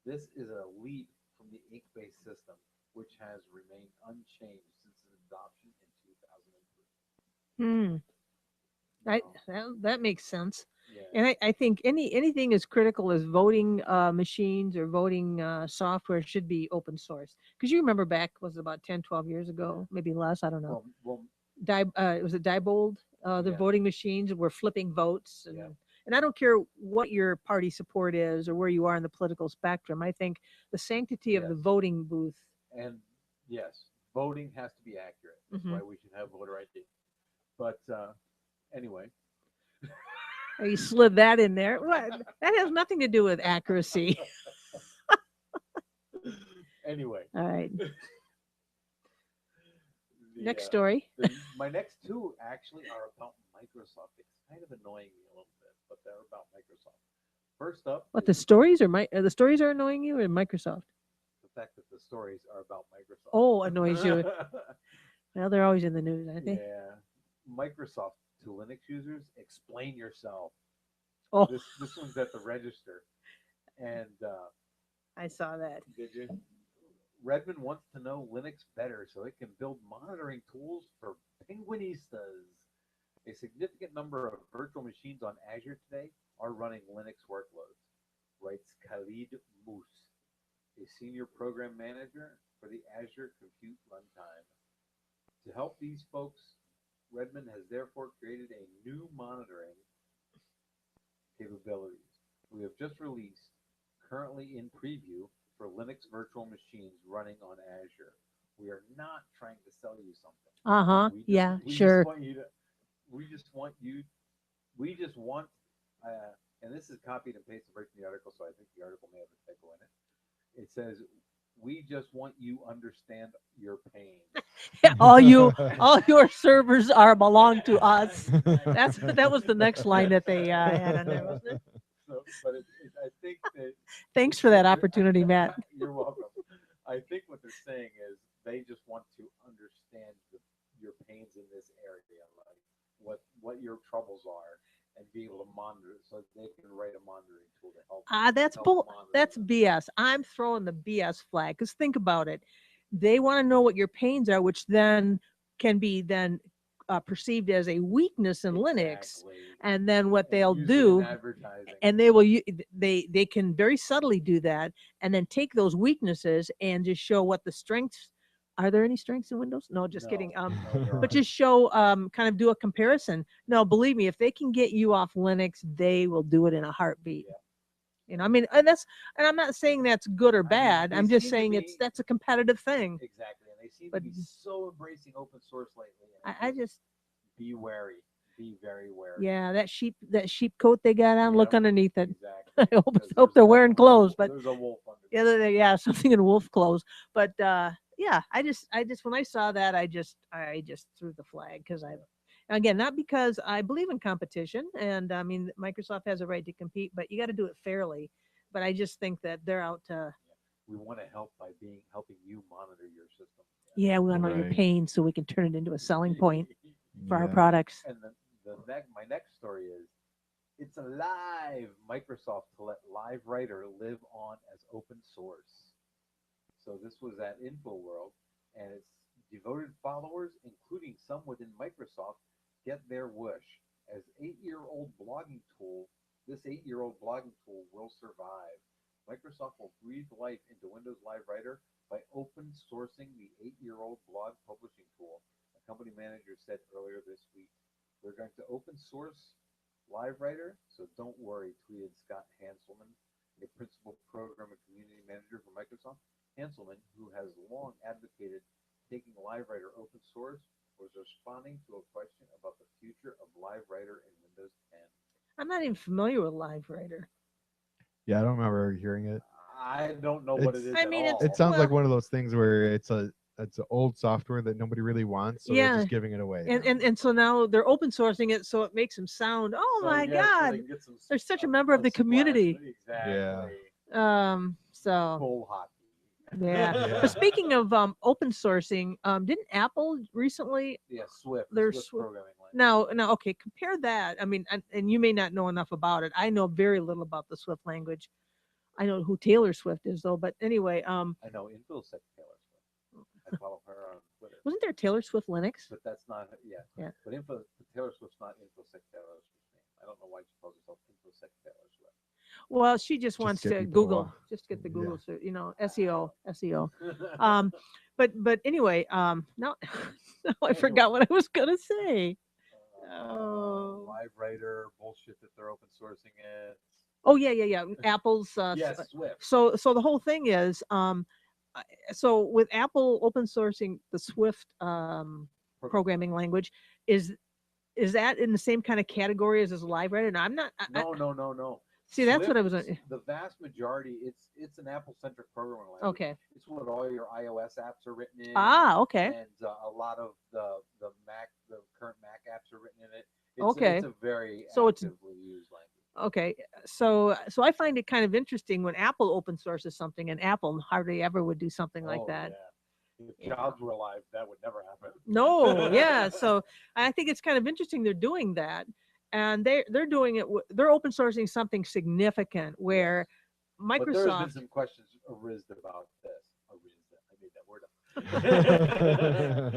Speaker 6: This is a leap from the ink-based system, which has remained unchanged since its adoption in 2003.
Speaker 1: That makes sense.
Speaker 6: Yeah.
Speaker 1: And I think anything as critical as voting machines or voting software should be open source. Because you remember back, was it about 10, 12 years ago, maybe less, I don't know.
Speaker 6: Well,
Speaker 1: Was it Diebold? The
Speaker 6: Yeah.
Speaker 1: voting machines were flipping votes.
Speaker 6: Yeah.
Speaker 1: And I don't care what your party support is or where you are in the political spectrum. I think the sanctity of the
Speaker 6: Yes.
Speaker 1: voting booth.
Speaker 6: and yes, voting has to be accurate. That's
Speaker 1: Mhm.
Speaker 6: why we should have voter ID. But anyway,
Speaker 1: You slid that in there. What? That has nothing to do with accuracy.
Speaker 6: anyway.
Speaker 1: All right. Next
Speaker 6: The,
Speaker 1: story.
Speaker 6: my next two actually are about Microsoft. It's kind of annoying me a little bit, but they're about Microsoft. First up,
Speaker 1: What, the
Speaker 6: is
Speaker 1: stories the stories are annoying you or Microsoft?
Speaker 6: the fact that the stories are about Microsoft.
Speaker 1: Oh, annoys you. Well, they're always in the news, aren't they?
Speaker 6: Yeah. Microsoft to Linux users, explain yourself.
Speaker 1: Oh,
Speaker 6: This one's at the register. And
Speaker 1: I saw that.
Speaker 6: did you? Redmond wants to know Linux better so it can build monitoring tools for penguinistas. A significant number of virtual machines on Azure today are running Linux workloads, writes Khalid Moose, a senior program manager for the Azure Compute Runtime. To help these folks, Redmond has therefore created a new monitoring capabilities. We have just released, currently in preview, for Linux virtual machines running on Azure. We are not trying to sell you something.
Speaker 1: Uh-huh.
Speaker 6: We just-
Speaker 1: Yeah,
Speaker 6: we
Speaker 1: sure.
Speaker 6: Just want and this is copied and pasted right from the article, so I think the article may have a typo in it. It says, we just want you understand your pain.
Speaker 1: all your servers belong to us. That was the next line that they had on there, wasn't it?
Speaker 6: So, but I think that
Speaker 1: Thanks for that opportunity, Matt.
Speaker 6: you're welcome. I think what they're saying is they just want to understand your pains in this area, like what your troubles are, and be able to monitor it so they can write a monitoring tool to help.
Speaker 1: That's BS. I'm throwing the BS flag because think about it. They want to know what your pains are, which then can be perceived as a weakness in Linux.
Speaker 6: Exactly.
Speaker 1: And then what they'll
Speaker 6: use it
Speaker 1: do,
Speaker 6: in advertising.
Speaker 1: and they can very subtly do that, and then take those weaknesses and just show what the strengths. Are there any strengths in Windows? No, just kidding.
Speaker 6: No, there
Speaker 1: But
Speaker 6: aren't.
Speaker 1: just show, kind of do a comparison. No, believe me, if they can get you off Linux, they will do it in a heartbeat.
Speaker 6: Yeah.
Speaker 1: I mean, and I'm not saying that's good or bad.
Speaker 6: they
Speaker 1: I'm just
Speaker 6: seem to
Speaker 1: saying
Speaker 6: be-
Speaker 1: that's a competitive thing.
Speaker 6: Exactly, and they seem
Speaker 1: But-
Speaker 6: to be so embracing open source lately. and
Speaker 1: I just,
Speaker 6: be wary, be very wary.
Speaker 1: yeah, that sheep coat they got on, look
Speaker 6: Yep.
Speaker 1: underneath it.
Speaker 6: Exactly.
Speaker 1: I hope,
Speaker 6: Because
Speaker 1: hope
Speaker 6: there's
Speaker 1: they're wearing
Speaker 6: definitely a
Speaker 1: clothes,
Speaker 6: wolf-
Speaker 1: but
Speaker 6: there's a wolf under
Speaker 1: yeah,
Speaker 6: there.
Speaker 1: yeah, something in wolf clothes. But yeah, I just when I saw that, I just threw the flag because again, not because I believe in competition, and I mean Microsoft has a right to compete, but you got to do it fairly. But I just think that they're out to
Speaker 6: We want to help by helping you monitor your system.
Speaker 1: yeah, we want to know your
Speaker 2: Right.
Speaker 1: pain so we can turn it into a selling point for our
Speaker 2: Yeah.
Speaker 1: products.
Speaker 6: And my next story is it's alive. Microsoft to let Live Writer live on as open source. So this was at InfoWorld, and its devoted followers, including some within Microsoft, get their wish. As 8-year-old blogging tool, this 8-year-old blogging tool will survive. Microsoft will breathe life into Windows Live Writer by open sourcing the 8-year-old blog publishing tool, a company manager said earlier this week. We're going to open source Live Writer, so don't worry, tweeted Scott Hanselman, a principal program and community manager for Microsoft. Hanselman, who has long advocated taking Live Writer open source, was responding to a question about the future of Live Writer in Windows 10.
Speaker 1: I'm not even familiar with Live Writer.
Speaker 2: Yeah, I don't remember hearing it.
Speaker 6: I don't know what it
Speaker 2: It's-
Speaker 6: is
Speaker 1: I
Speaker 6: at
Speaker 1: mean,
Speaker 6: all.
Speaker 2: It sounds like
Speaker 1: Well-
Speaker 2: one of those things where it's a old software that nobody really wants, so they're
Speaker 1: Yeah.
Speaker 2: just giving it away.
Speaker 1: And,
Speaker 2: now.
Speaker 1: and so now they're open sourcing it, so it makes them sound. Oh
Speaker 6: So,
Speaker 1: my
Speaker 6: yeah, so
Speaker 1: God!
Speaker 6: they can get some
Speaker 1: They're such a member of the
Speaker 6: splash-
Speaker 1: community.
Speaker 6: Exactly.
Speaker 1: So
Speaker 6: Bull hockey.
Speaker 1: yeah.
Speaker 2: Yeah.
Speaker 1: But speaking of open sourcing, didn't Apple recently?
Speaker 6: Yeah, Swift.
Speaker 1: Their
Speaker 6: Swift
Speaker 1: Swift-
Speaker 6: programming language.
Speaker 1: Now, okay, compare that. I mean, and you may not know enough about it. I know very little about the Swift language. I know who Taylor Swift is though. But anyway,
Speaker 6: I know InfoSec Taylor Swift. I follow her on Twitter.
Speaker 1: wasn't there Taylor Swift Linux?
Speaker 6: But that's not yeah.
Speaker 1: Yeah.
Speaker 6: But Taylor Swift's not InfoSec Taylor Swift's name. I don't know why she calls herself InfoSec Taylor Swift.
Speaker 1: Well, she just wants
Speaker 2: get
Speaker 1: to
Speaker 2: people to
Speaker 1: Google,
Speaker 2: wa-
Speaker 1: just get the
Speaker 2: yeah.
Speaker 1: Google, SEO. But anyway, now, now I forgot what I was gonna say. Oh.
Speaker 6: Live Writer bullshit that they're open sourcing it.
Speaker 1: Oh yeah. Apple's.
Speaker 6: Yes, Swift.
Speaker 1: So the whole thing is, so with Apple open sourcing the Swift programming language, is that in the same kind of category as Live Writer? And I'm not.
Speaker 6: No.
Speaker 1: See, that's what I
Speaker 6: Swift
Speaker 1: was.
Speaker 6: is the vast majority. It's an Apple-centric programming language.
Speaker 1: Okay.
Speaker 6: It's what all your iOS apps are written in.
Speaker 1: Okay.
Speaker 6: And a lot of the current Mac apps are written in it.
Speaker 1: Okay.
Speaker 6: It's a very
Speaker 1: So it's-
Speaker 6: actively used language.
Speaker 1: Okay, so I find it kind of interesting when Apple open sources something, and Apple hardly ever would do something like that.
Speaker 6: Yeah. If
Speaker 1: Yeah.
Speaker 6: Jobs were alive, that would never happen.
Speaker 1: No, yeah. So I think it's kind of interesting they're doing that, and they're doing it. They're open sourcing something significant where
Speaker 6: But there's been
Speaker 1: Microsoft.
Speaker 6: some questions arisen about this. I made that word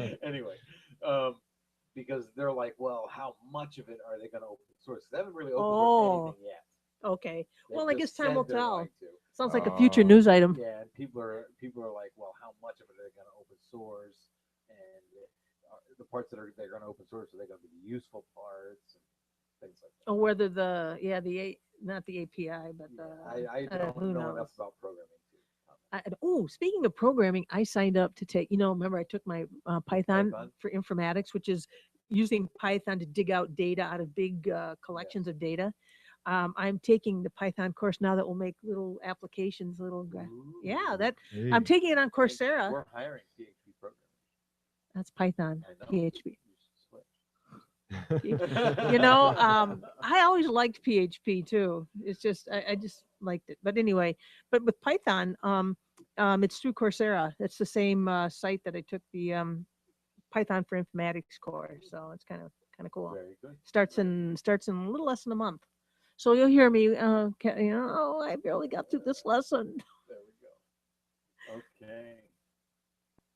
Speaker 6: up. Anyway, because they're like, well, how much of it are they going to open source? They haven't really open sourced anything yet.
Speaker 1: Okay,
Speaker 6: They've
Speaker 1: well, I
Speaker 6: just
Speaker 1: guess time will
Speaker 6: said they're
Speaker 1: tell.
Speaker 6: going to.
Speaker 1: Sounds like a future news item.
Speaker 6: Yeah, and people are like, well, how much of it are they going to open source? And the parts that they're going to open source, are they going to be the useful parts and things like that?
Speaker 1: Or whether not the API, but
Speaker 6: I don't
Speaker 1: who
Speaker 6: know enough
Speaker 1: knows?
Speaker 6: about programming to comment.
Speaker 1: Speaking of programming, I signed up to take, remember I took my Python
Speaker 6: Python?
Speaker 1: for informatics, which is using Python to dig out data out of big collections of data. I'm taking the Python course now that will make little applications, yeah,
Speaker 6: Ooh.
Speaker 1: that
Speaker 2: Hey.
Speaker 1: I'm taking it on
Speaker 6: And
Speaker 1: Coursera.
Speaker 6: We're hiring PHP programmers.
Speaker 1: That's Python,
Speaker 6: I know.
Speaker 1: PHP.
Speaker 6: You should switch.
Speaker 1: I always liked PHP too. It's just I just liked it. But anyway, but with Python, it's through Coursera. It's the same site that I took the Python for Informatics course. So it's kind of cool.
Speaker 6: Very good.
Speaker 1: Starts in a little less than a month. So you'll hear me, oh, I barely got through this lesson.
Speaker 6: There we go. Okay.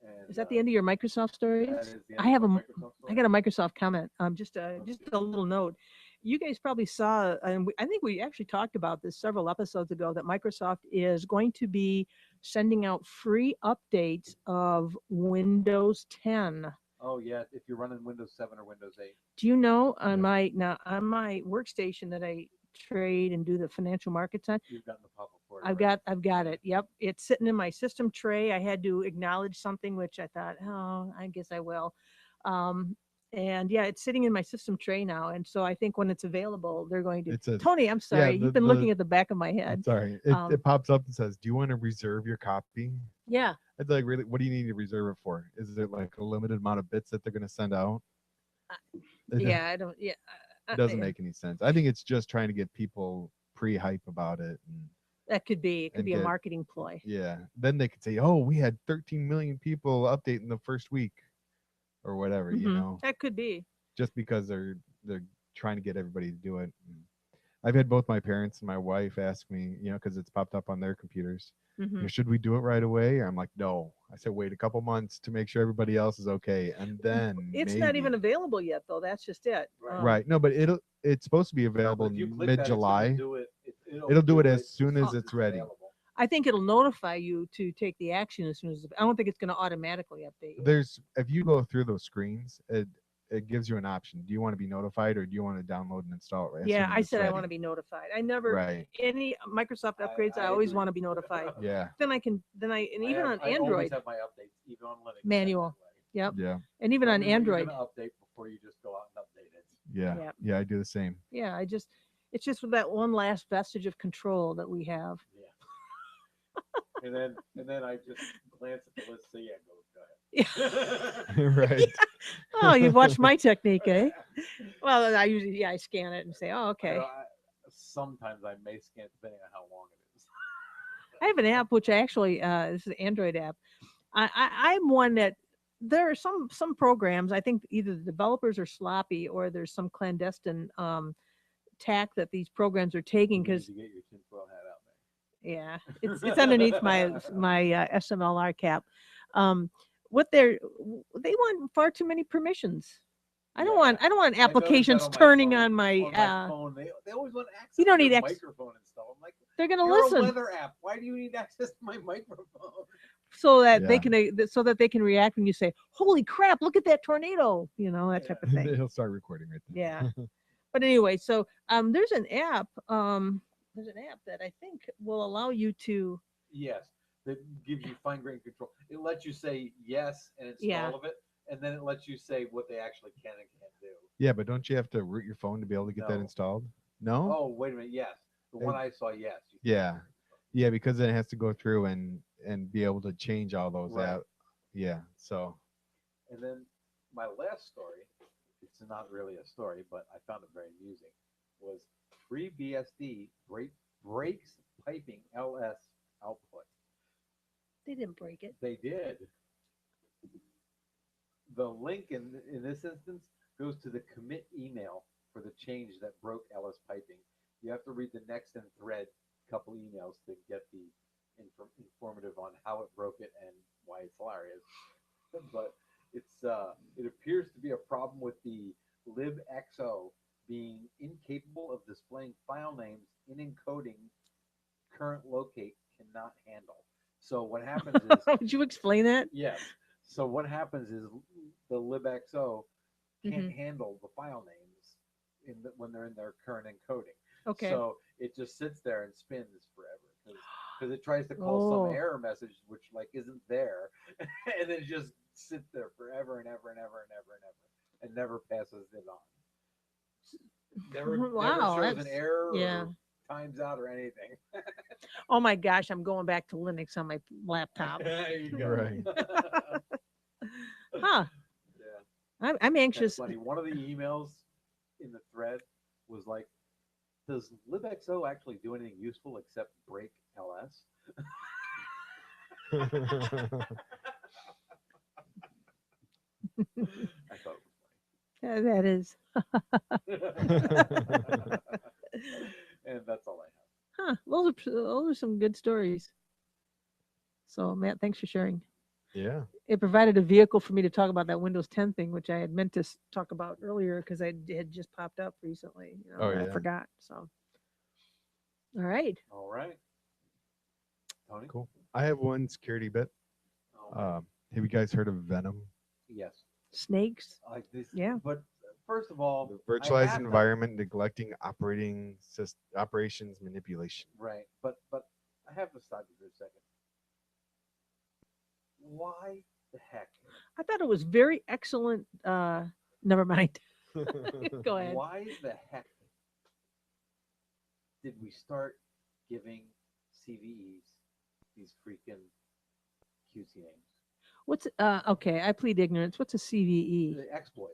Speaker 6: And,
Speaker 1: Is that the end of your Microsoft stories?
Speaker 6: that is the end
Speaker 1: I have
Speaker 6: of
Speaker 1: a
Speaker 6: our
Speaker 1: m-
Speaker 6: Microsoft
Speaker 1: I got a Microsoft comment. Just a little note. You guys probably saw, and I think we actually talked about this several episodes ago, that Microsoft is going to be sending out free updates of Windows 10.
Speaker 6: Oh yeah, if you're running Windows 7 or Windows 8.
Speaker 1: Do you know on
Speaker 2: Yeah.
Speaker 1: my workstation that I trade and do the financial markets on,
Speaker 6: You've gotten the pop-up for it.
Speaker 1: I've got it. Yep. It's sitting in my system tray. I had to acknowledge something, which I thought, oh, I guess I will. And yeah, it's sitting in my system tray now. And so I think when it's available, they're going to.
Speaker 2: It says,
Speaker 1: Tony, I'm sorry.
Speaker 2: the-
Speaker 1: You've been looking
Speaker 2: the-
Speaker 1: at the back of my head.
Speaker 2: sorry,
Speaker 1: Um,
Speaker 2: it pops up and says, "Do you want to reserve your copy?"
Speaker 1: Yeah.
Speaker 2: It's like, really, what do you need to reserve it for? Is it like a limited amount of bits that they're going to send out? It
Speaker 1: Yeah. I don't. Yeah.
Speaker 2: doesn't make any sense. I think it's just trying to get people pre-hype about it.
Speaker 1: That could be. It could
Speaker 2: and
Speaker 1: be a
Speaker 2: get-
Speaker 1: marketing ploy.
Speaker 2: Yeah. Then they could say, "Oh, we had 13 million people update in the first week," or whatever. You
Speaker 1: Mhm.
Speaker 2: know,
Speaker 1: That could be.
Speaker 2: just because they're trying to get everybody to do it. I've had both my parents and my wife ask me, because it's popped up on their computers,
Speaker 1: Mhm.
Speaker 2: should we do it right away? I'm like, no. I said, wait a couple months to make sure everybody else is okay, and then
Speaker 1: It's not even
Speaker 2: maybe.
Speaker 1: available yet, though. That's just it.
Speaker 6: Right.
Speaker 2: Right. No, but it's supposed to be
Speaker 6: But
Speaker 2: available
Speaker 6: if you click that, it's gonna
Speaker 2: mid-July.
Speaker 6: do it.
Speaker 2: It'll do it as
Speaker 6: as
Speaker 2: soon as
Speaker 6: soon
Speaker 2: it's ready.
Speaker 6: available.
Speaker 1: I think it'll notify you to take the action as soon as. I don't think it's going to automatically update you.
Speaker 2: If you go through those screens, it gives you an option. Do you want to be notified, or do you want to download and install it? As
Speaker 1: Yeah,
Speaker 2: soon as
Speaker 1: I
Speaker 2: it's
Speaker 1: said I
Speaker 2: ready?
Speaker 1: want to be notified. I never
Speaker 2: Right.
Speaker 1: any Microsoft
Speaker 6: I-
Speaker 1: upgrades. I
Speaker 6: I
Speaker 1: always
Speaker 6: agree.
Speaker 1: want to be notified.
Speaker 2: Yeah.
Speaker 1: And even on
Speaker 6: I always
Speaker 1: Android,
Speaker 6: have my updates, even on Linux.
Speaker 1: Manual. Yep.
Speaker 2: Yeah.
Speaker 1: and even
Speaker 6: Tell
Speaker 1: on
Speaker 6: me when you're
Speaker 1: Android.
Speaker 6: gonna update before you just go out and update it.
Speaker 2: Yeah.
Speaker 1: Yeah.
Speaker 2: Yeah. I do the same.
Speaker 1: Yeah, it's just that one last vestige of control that we have.
Speaker 6: Yeah. and then I just glance at the list. Say, yeah, go
Speaker 1: Yeah.
Speaker 6: ahead.
Speaker 2: Right.
Speaker 1: Oh, you've watched my technique, eh? Well, I usually I scan it and say, oh, okay.
Speaker 6: Sometimes I may scan it depending on how long it is.
Speaker 1: I have an app which actually this is an Android app. I'm one that there are some programs. I think either the developers are sloppy or there's some clandestine tack that these programs are taking
Speaker 6: You need
Speaker 1: because
Speaker 6: to get your tinfoil hat out there.
Speaker 1: yeah, it's underneath my SMLR cap. What they want far too many permissions. I don't want
Speaker 6: I noticed that
Speaker 1: applications
Speaker 6: on my
Speaker 1: turning
Speaker 6: phone.
Speaker 1: on my.
Speaker 6: Phone. They always want access.
Speaker 1: You don't
Speaker 6: to
Speaker 1: need
Speaker 6: your
Speaker 1: access.
Speaker 6: microphone and stuff. I'm like,
Speaker 1: They're gonna
Speaker 6: you're
Speaker 1: listen
Speaker 6: a weather app. Why do you need access to my microphone?
Speaker 1: so that they
Speaker 2: Yeah.
Speaker 1: can react when you say, "Holy crap! Look at that tornado!" You know, that type of thing.
Speaker 2: He'll start recording right there.
Speaker 1: Yeah. But anyway, so there's an app that I think will allow you to.
Speaker 6: Yes, that gives you fine grained control. It lets you say yes and install
Speaker 1: Yeah.
Speaker 6: of it, and then it lets you say what they actually can and can't do.
Speaker 2: Yeah, but don't you have to root your phone to be able to get that
Speaker 6: No.
Speaker 2: installed? No.
Speaker 6: Oh, wait a minute. Yes, the one I saw. Yes. you can.
Speaker 2: Yeah. Yeah, because then it has to go through and be able to change all those
Speaker 6: Right.
Speaker 2: out. Yeah. So.
Speaker 6: And then my last story, it's not really a story, but I found it very amusing, was FreeBSD breaks piping LS output.
Speaker 1: They didn't break it.
Speaker 6: They did. The link in this instance goes to the commit email for the change that broke LS piping. You have to read the next in thread couple emails to get the informative on how it broke it and why it's hilarious. But it appears to be a problem with the libxo being incapable of displaying file names in encoding current locate cannot handle. So what happens is
Speaker 1: Would you explain that?
Speaker 6: yes. So what happens is the libxo can't
Speaker 1: Mm-hmm.
Speaker 6: handle the file names when they're in their current encoding.
Speaker 1: Okay.
Speaker 6: So it just sits there and spins forever because it tries to call some error message which like isn't there, and then it just sits there forever and ever and ever and ever and ever and never passes it on. Never
Speaker 1: Wow,
Speaker 6: shows an
Speaker 1: that's-
Speaker 6: error
Speaker 1: yeah.
Speaker 6: or times out or anything.
Speaker 1: Oh my gosh, I'm going back to Linux on my laptop.
Speaker 6: There you go.
Speaker 2: Right.
Speaker 1: Huh.
Speaker 6: Yeah.
Speaker 1: I'm
Speaker 6: That's
Speaker 1: anxious.
Speaker 6: funny. One of the emails in the thread was like, does libxo actually do anything useful except break LS? I thought
Speaker 1: Yeah, that is.
Speaker 6: it was funny. And that's all I have.
Speaker 1: Huh. Those are some good stories. So Matt, thanks for sharing.
Speaker 2: Yeah.
Speaker 1: It provided a vehicle for me to talk about that Windows 10 thing, which I had meant to talk about earlier because I had just popped up recently.
Speaker 2: Oh,
Speaker 1: and I
Speaker 2: yeah.
Speaker 1: forgot. So, all right.
Speaker 6: All right. Tony?
Speaker 2: Cool. I have one security bit.
Speaker 6: Oh,
Speaker 2: Have you guys heard of Venom?
Speaker 6: yes.
Speaker 1: Snakes.
Speaker 6: Like this.
Speaker 1: Yeah.
Speaker 6: But first of all,
Speaker 2: The
Speaker 6: I
Speaker 2: virtualized
Speaker 6: have them.
Speaker 2: environment neglecting operations manipulation.
Speaker 6: Right. But I have to stop you for a second. Why the heck?
Speaker 1: I thought it was very excellent Never mind. Go ahead.
Speaker 6: Why the heck did we start giving CVEs these freaking cutesy names?
Speaker 1: What's okay? I plead ignorance. What's a CVE?
Speaker 6: The exploit.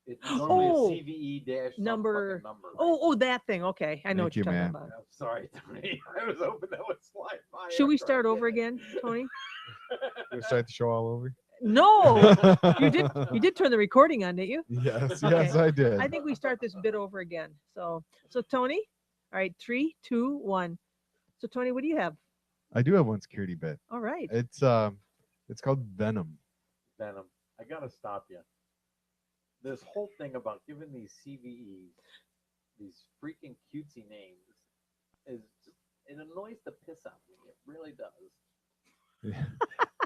Speaker 6: It's normally
Speaker 1: Oh,
Speaker 6: a CVE dash some
Speaker 1: number.
Speaker 6: fucking number.
Speaker 1: Oh, that thing. Okay, I know
Speaker 2: Thank
Speaker 1: what you're
Speaker 2: you,
Speaker 1: talking
Speaker 2: Matt.
Speaker 1: about.
Speaker 6: I'm sorry, Tony. I was hoping that would slide by.
Speaker 1: Should we
Speaker 6: after I
Speaker 1: start over
Speaker 6: did it.
Speaker 1: again, Tony?
Speaker 2: We'll start the show all over.
Speaker 1: No, you did turn the recording on, didn't you?
Speaker 2: Yes,
Speaker 1: Okay.
Speaker 2: yes, I did.
Speaker 1: I think we start this bit over again. So Tony, all right, 3, 2, 1. So Tony, what do you have?
Speaker 2: I do have one security bit.
Speaker 1: All right.
Speaker 2: It's called Venom.
Speaker 6: Venom. I gotta stop you. This whole thing about giving these CVEs these freaking cutesy names is just, it annoys the piss out of me. It really does.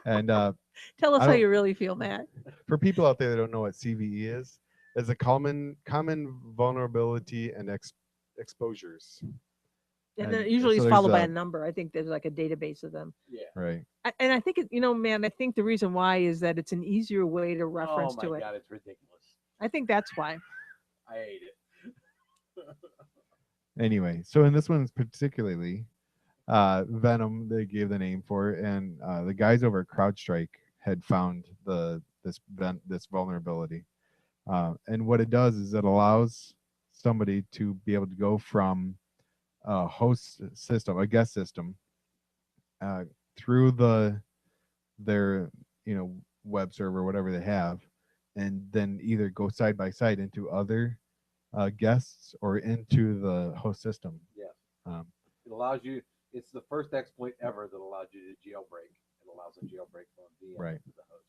Speaker 2: And
Speaker 1: Tell us
Speaker 2: I
Speaker 1: how
Speaker 2: don't-
Speaker 1: you really feel, Matt.
Speaker 2: for people out there that don't know what CVE is, it's a common vulnerability and exposures.
Speaker 1: And then
Speaker 2: And
Speaker 1: usually
Speaker 2: so
Speaker 1: it's
Speaker 2: there's
Speaker 1: followed by
Speaker 2: a-
Speaker 1: a number. I think there's like a database of them.
Speaker 6: Yeah.
Speaker 2: Right.
Speaker 1: And I think, man, I think the reason why is that it's an easier way to reference
Speaker 6: oh
Speaker 1: to
Speaker 6: my
Speaker 1: it.
Speaker 6: god, it's ridiculous.
Speaker 1: I think that's why.
Speaker 6: I hate it.
Speaker 2: Anyway, so in this one particularly, Venom they gave the name for, and the guys over at CrowdStrike had found this vulnerability, and what it does is it allows somebody to be able to go from a host system, a guest system, through their web server, whatever they have, and then either go side by side into other guests or into the host system.
Speaker 6: Yes.
Speaker 2: Um,
Speaker 6: It allows you, it's the first exploit ever that allowed you to jailbreak. It allows a jailbreak from a VM
Speaker 2: Right.
Speaker 6: to the host.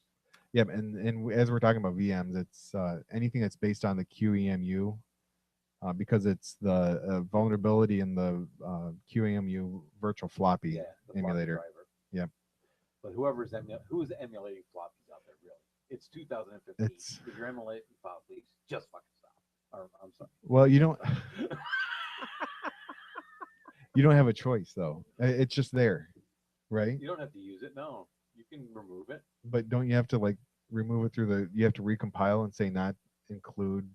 Speaker 2: Yeah, and as we're talking about VMs, it's anything that's based on the QEMU, because it's the vulnerability in the QEMU virtual floppy
Speaker 6: Yeah, the floppy
Speaker 2: emulator.
Speaker 6: driver.
Speaker 2: Yep.
Speaker 6: But who's emulating floppies out there, really? It's 2015.
Speaker 2: It's-
Speaker 6: If you're emulating floppies, just fucking stop. Or, I'm sorry.
Speaker 2: Well, you don't you don't have a choice though. It's just there, right?
Speaker 6: You don't have to use it. No, you can remove it.
Speaker 2: But don't you have to like remove it through you have to recompile and say not include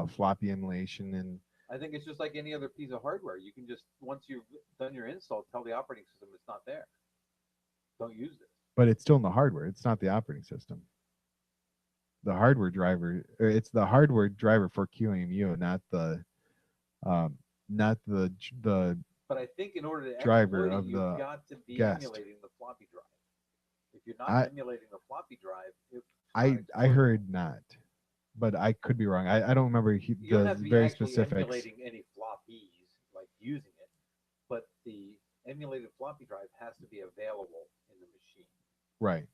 Speaker 2: floppy emulation and
Speaker 6: I think it's just like any other piece of hardware. You can just, once you've done your install, tell the operating system it's not there. Don't use it.
Speaker 2: but it's still in the hardware. It's not the operating system. The hardware driver, or it's the hardware driver for QEMU, not the
Speaker 6: But I think in order to
Speaker 2: driver
Speaker 6: exploit it,
Speaker 2: of
Speaker 6: you've
Speaker 2: the
Speaker 6: got to be
Speaker 2: guest.
Speaker 6: emulating the floppy drive. If you're not
Speaker 2: I-
Speaker 6: emulating the floppy drive, it's
Speaker 2: I
Speaker 6: not
Speaker 2: I
Speaker 6: exploitable.
Speaker 2: heard not, but I could be wrong. I don't remember
Speaker 6: You don't
Speaker 2: the
Speaker 6: have to be
Speaker 2: very
Speaker 6: actually
Speaker 2: specifics.
Speaker 6: emulating any floppies, like using it, but the emulated floppy drive has to be available in the machine.
Speaker 2: Right.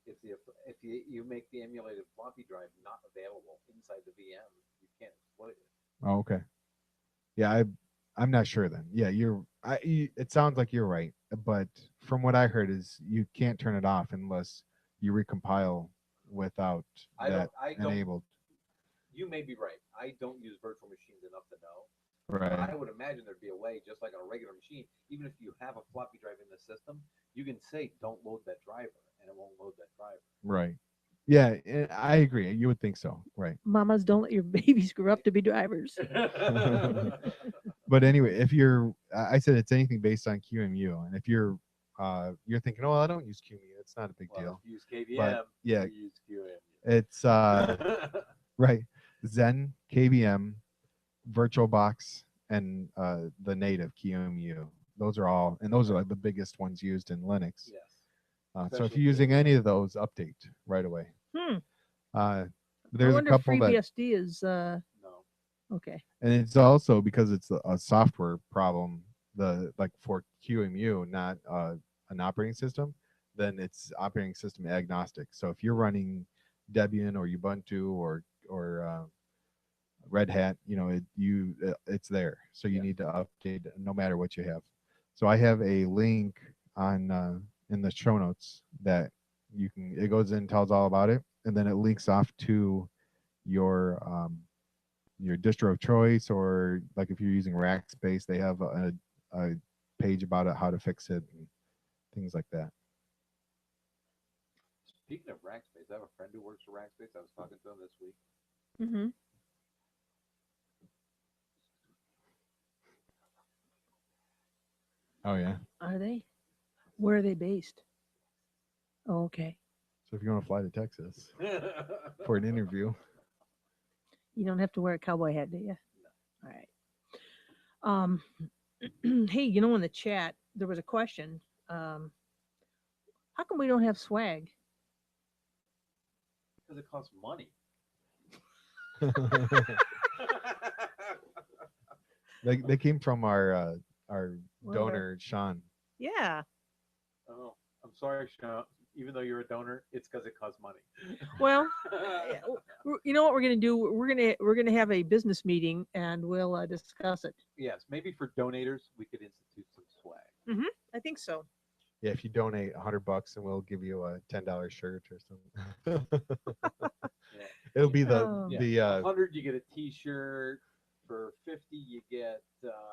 Speaker 6: If you make the emulated floppy drive not available inside the VM, you can't exploit it.
Speaker 2: Oh, okay. Yeah, I'm not sure then. Yeah, it sounds like you're right, but from what I heard is you can't turn it off unless you recompile without
Speaker 6: I
Speaker 2: that
Speaker 6: don't.
Speaker 2: enabled.
Speaker 6: You may be right. I don't use virtual machines enough to know.
Speaker 2: Right.
Speaker 6: I would imagine there'd be a way, just like on a regular machine, even if you have a floppy drive in the system, you can say don't load that driver, and it won't load that driver.
Speaker 2: Right. Yeah, I agree. You would think so. Right.
Speaker 1: Mamas, don't let your babies grow up to be drivers.
Speaker 2: But anyway, if I said it's anything based on QEMU, and if you're thinking, oh, I don't use QEMU, it's not a big
Speaker 6: Well,
Speaker 2: deal.
Speaker 6: if you use KVM,
Speaker 2: But, yeah,
Speaker 6: you use QM.
Speaker 2: It's right. Zen, KVM, VirtualBox, and the native QEMU. Those are all, and those are like the biggest ones used in Linux.
Speaker 6: Yes.
Speaker 2: So if
Speaker 6: Especially
Speaker 2: you're using
Speaker 6: KVM.
Speaker 2: any of those, update right away.
Speaker 1: I
Speaker 2: There's a
Speaker 1: wonder
Speaker 2: couple
Speaker 1: if
Speaker 2: that,
Speaker 1: FreeBSD is
Speaker 6: No.
Speaker 1: okay.
Speaker 2: and it's also because it's a software problem. Like for QEMU, not an operating system, then it's operating system agnostic. So if you're running Debian or Ubuntu or Red Hat, it's there. So you
Speaker 6: Yeah.
Speaker 2: need to update no matter what you have. So I have a link on in the show notes that it goes in and tells all about it, and then it links off to your distro of choice, or like if you're using Rackspace, they have a page about it, how to fix it, and things like that.
Speaker 6: Speaking of Rackspace, I have a friend who works for Rackspace. I was talking to him this week.
Speaker 1: Mm-hmm.
Speaker 2: Oh yeah.
Speaker 1: Are they? Where are they based? Oh, okay.
Speaker 2: So if you want to fly to Texas for an interview,
Speaker 1: You don't have to wear a cowboy hat, do you? All right. Um, hey, in the chat there was a question. Um, how come we don't have swag?
Speaker 6: Because it costs money.
Speaker 2: they came from our
Speaker 1: One of our-
Speaker 2: donor Sean.
Speaker 1: Yeah.
Speaker 6: Oh, I'm sorry, Sean. Even though you're a donor, it's because it costs money.
Speaker 1: Well, yeah, you know what we're gonna do? We're gonna have a business meeting and we'll discuss it.
Speaker 6: Yes, maybe for donators, we could institute some swag.
Speaker 1: I think so.
Speaker 2: Yeah, if you donate $100 and we'll give you a $10 shirt or something.
Speaker 6: Yeah.
Speaker 2: It'll be the
Speaker 1: Oh.
Speaker 6: Yeah.
Speaker 2: the
Speaker 6: 100, you get a T-shirt. For 50, you get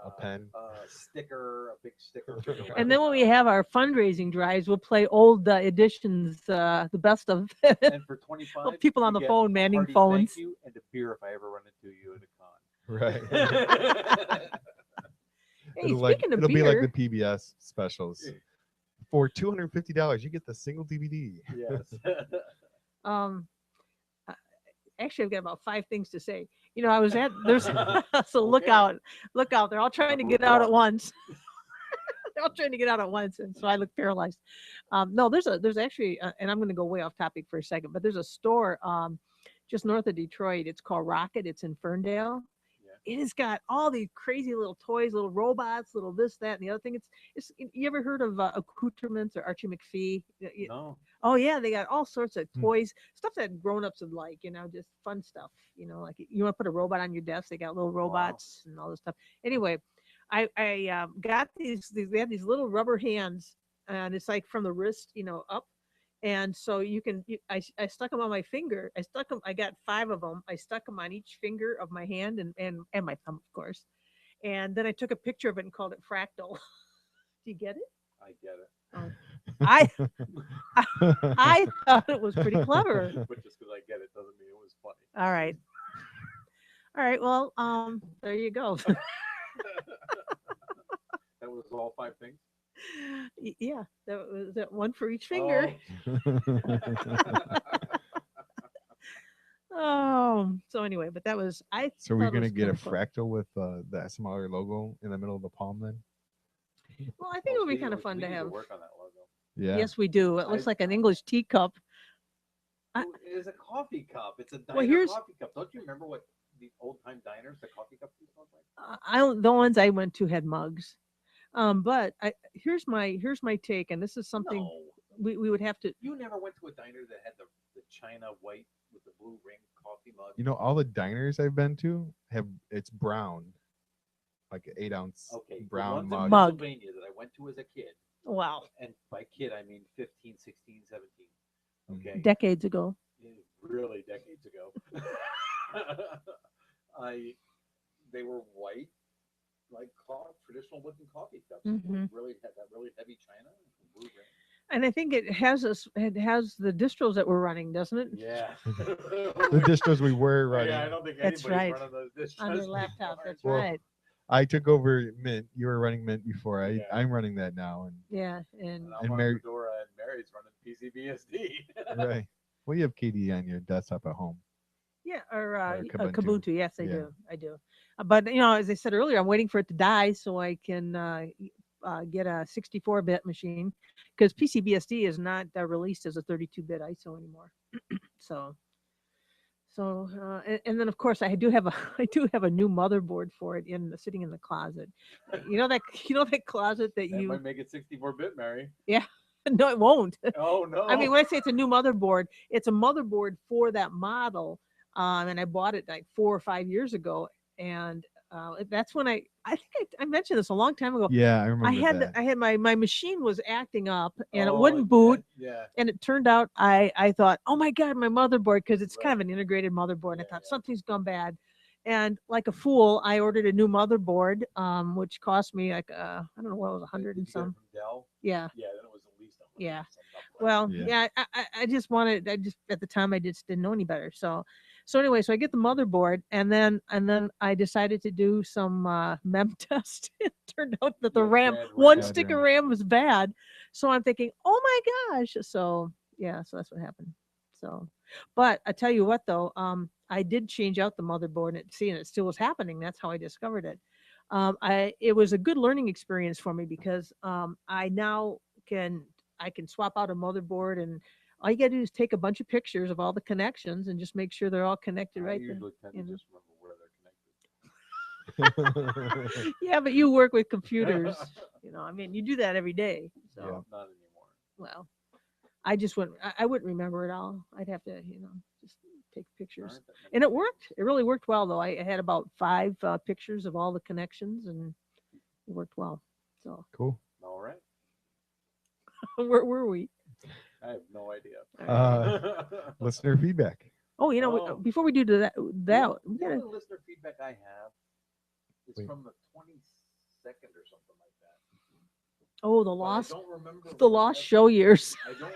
Speaker 2: a pen.
Speaker 6: a sticker, a big sticker. For your
Speaker 1: And then when we
Speaker 6: website.
Speaker 1: have our fundraising drives, we'll play old editions, the best of
Speaker 6: And for 25,
Speaker 1: people on
Speaker 6: you
Speaker 1: the
Speaker 6: get
Speaker 1: phone
Speaker 6: a
Speaker 1: manning
Speaker 6: hearty
Speaker 1: phones.
Speaker 6: Thank you and a beer if I ever run into you at a con.
Speaker 2: Right.
Speaker 1: Hey,
Speaker 2: it'll
Speaker 1: speaking of
Speaker 2: be like
Speaker 1: beer,
Speaker 2: the PBS specials. For $250, you get the single DVD.
Speaker 6: Yes.
Speaker 1: um, uh, actually, I've got about 5 things to say. I was at there's so look
Speaker 6: Okay.
Speaker 1: out, They're all trying to get out at once. They're all trying to get out at once, and so I look paralyzed. No, there's actually, and I'm going to go way off topic for a second, but there's a store just north of Detroit. It's called Rocket. It's in Ferndale.
Speaker 6: Yeah.
Speaker 1: It has got all these crazy little toys, little robots, little this, that, and the other thing. It's you ever heard of accoutrements or Archie McPhee?
Speaker 6: No.
Speaker 1: Oh yeah, they got all sorts of
Speaker 2: Hmm.
Speaker 1: toys, stuff that grown-ups would like, just fun stuff. Like you want to put a robot on your desk, they got little robots and all this stuff. Anyway, I got they have these little rubber hands, and it's like from the wrist, up. And so I stuck them on my finger. I got 5 of them. I stuck them on each finger of my hand and my thumb, of course. And then I took a picture of it and called it Fractal. Do you get it?
Speaker 6: I get it.
Speaker 1: Oh. I thought it was pretty clever.
Speaker 6: But just because I get it doesn't mean it was funny.
Speaker 1: All right. Well, there you go.
Speaker 6: That was all 5 things.
Speaker 1: Yeah, that was that one for each finger. Oh, so anyway, but that was
Speaker 2: So we're
Speaker 1: thought it
Speaker 2: gonna
Speaker 1: was
Speaker 2: get a
Speaker 1: kinda fun.
Speaker 2: fractal with the SMLR logo in the middle of the palm then?
Speaker 1: Well, I think it would be
Speaker 6: Speaking
Speaker 1: kind of
Speaker 6: which,
Speaker 1: fun
Speaker 6: we
Speaker 1: to
Speaker 6: need
Speaker 1: have.
Speaker 6: work on that logo.
Speaker 2: Yeah.
Speaker 1: Yes, we do. It looks
Speaker 6: I-
Speaker 1: like an English teacup. I-
Speaker 6: Oh, it is a coffee cup. It's a diner
Speaker 1: Well, here's-
Speaker 6: coffee cup. Don't you remember what the old time diners, the coffee cups used to look like?
Speaker 1: The ones I went to had mugs. But here's my take, and this is something
Speaker 6: No.
Speaker 1: we would have to.
Speaker 6: You never went to a diner that had the china white with the blue ring coffee mug?
Speaker 2: All the diners I've been to it's brown, like an 8-ounce
Speaker 6: Okay,
Speaker 2: brown
Speaker 6: the ones
Speaker 2: mug.
Speaker 6: in Pennsylvania that I went to as a kid,
Speaker 1: Wow,
Speaker 6: and by kid I mean 15, 16, 17. Okay,
Speaker 1: decades ago.
Speaker 6: really decades ago. They were white, like traditional looking coffee cups.
Speaker 1: Mhm.
Speaker 6: Really had that really heavy china and blue ring.
Speaker 1: And I think it has the distros that we're running, doesn't it?
Speaker 6: Yeah.
Speaker 2: The distros we were running.
Speaker 6: Yeah, I don't think
Speaker 1: That's
Speaker 6: anybody's
Speaker 1: right.
Speaker 6: running those distros
Speaker 1: On their laptop.
Speaker 6: anymore.
Speaker 1: That's
Speaker 2: Well,
Speaker 1: right.
Speaker 2: I took over Mint. You were running Mint before.
Speaker 6: Yeah.
Speaker 2: I'm running that now.
Speaker 1: Yeah, and
Speaker 6: And I'm
Speaker 2: And
Speaker 6: on
Speaker 2: Mary-
Speaker 6: Fedora, and Mary's running PCBSD.
Speaker 2: Right. Well, you have KDE on your desktop at home.
Speaker 1: yeah, or
Speaker 2: Kubuntu.
Speaker 1: Kubuntu. Yes, I
Speaker 2: Yeah.
Speaker 1: do. I do. But as I said earlier, I'm waiting for it to die so I can get a 64-bit machine, because PCBSD is not released as a 32-bit ISO anymore. So and then of course I do have a new motherboard for it sitting in the closet. That closet that
Speaker 6: That
Speaker 1: you
Speaker 6: might make it 64-bit, Mary.
Speaker 1: no, it won't.
Speaker 6: Oh no!
Speaker 1: I mean, when I say it's a new motherboard, it's a motherboard for that model, and I bought it like 4 or 5 years ago, and that's when I think I mentioned this a long time ago.
Speaker 2: Yeah, I remember that.
Speaker 1: I had my machine was acting up and it
Speaker 6: Oh,
Speaker 1: wouldn't boot,
Speaker 6: Yeah.
Speaker 1: and it turned out I thought, oh my god, my motherboard, because it's kind of an integrated motherboard. I
Speaker 6: Yeah,
Speaker 1: thought
Speaker 6: yeah.
Speaker 1: something's gone bad, and like a fool, I ordered a new motherboard, which cost me like I don't know what it was, 100
Speaker 6: Did
Speaker 1: and
Speaker 6: you get it
Speaker 1: some.
Speaker 6: from Dell?
Speaker 1: Yeah.
Speaker 6: Yeah, then it was at least 100
Speaker 1: Yeah.
Speaker 6: and some upgrade.
Speaker 1: Well,
Speaker 2: Yeah.
Speaker 1: yeah, I just wanted. I just at the time I just didn't know any better. So So anyway, so I get the motherboard, and then I decided to do some mem test. It turned out that the
Speaker 6: Yeah,
Speaker 1: RAM,
Speaker 6: bad
Speaker 1: one
Speaker 6: RAM.
Speaker 1: stick of
Speaker 2: RAM.
Speaker 1: RAM was bad. So I'm thinking, oh my gosh. So yeah, so that's what happened. So, but I tell you what though, I did change out the motherboard, and it still was happening. That's how I discovered it. It was a good learning experience for me because I now I can swap out a motherboard, and all you got to do is take a bunch of pictures of all the connections and just make sure they're all connected
Speaker 6: I
Speaker 1: right there.
Speaker 6: usually tend to
Speaker 1: you know.
Speaker 6: just remember where they're connected.
Speaker 1: Yeah, but you work with computers. I mean, you do that every day. So,
Speaker 2: Yeah.
Speaker 6: Not anymore.
Speaker 1: well, I just wouldn't. I wouldn't remember it all. I'd have to, just take
Speaker 6: There
Speaker 1: pictures.
Speaker 6: aren't that many
Speaker 1: And it
Speaker 6: things.
Speaker 1: worked. It really worked well, though. I had about 5 pictures of all the connections, and it worked well. So,
Speaker 2: Cool.
Speaker 6: All right.
Speaker 1: where were we?
Speaker 6: I have no idea.
Speaker 2: Listener feedback.
Speaker 1: Oh,
Speaker 6: Oh.
Speaker 1: before we do that, we
Speaker 6: The
Speaker 1: gotta.
Speaker 6: only listener feedback I have is
Speaker 2: Wait.
Speaker 6: from the 22nd or something like that.
Speaker 1: Oh, the
Speaker 6: But
Speaker 1: lost,
Speaker 6: I don't remember
Speaker 1: the lost
Speaker 6: ever-
Speaker 1: show years.
Speaker 6: I don't.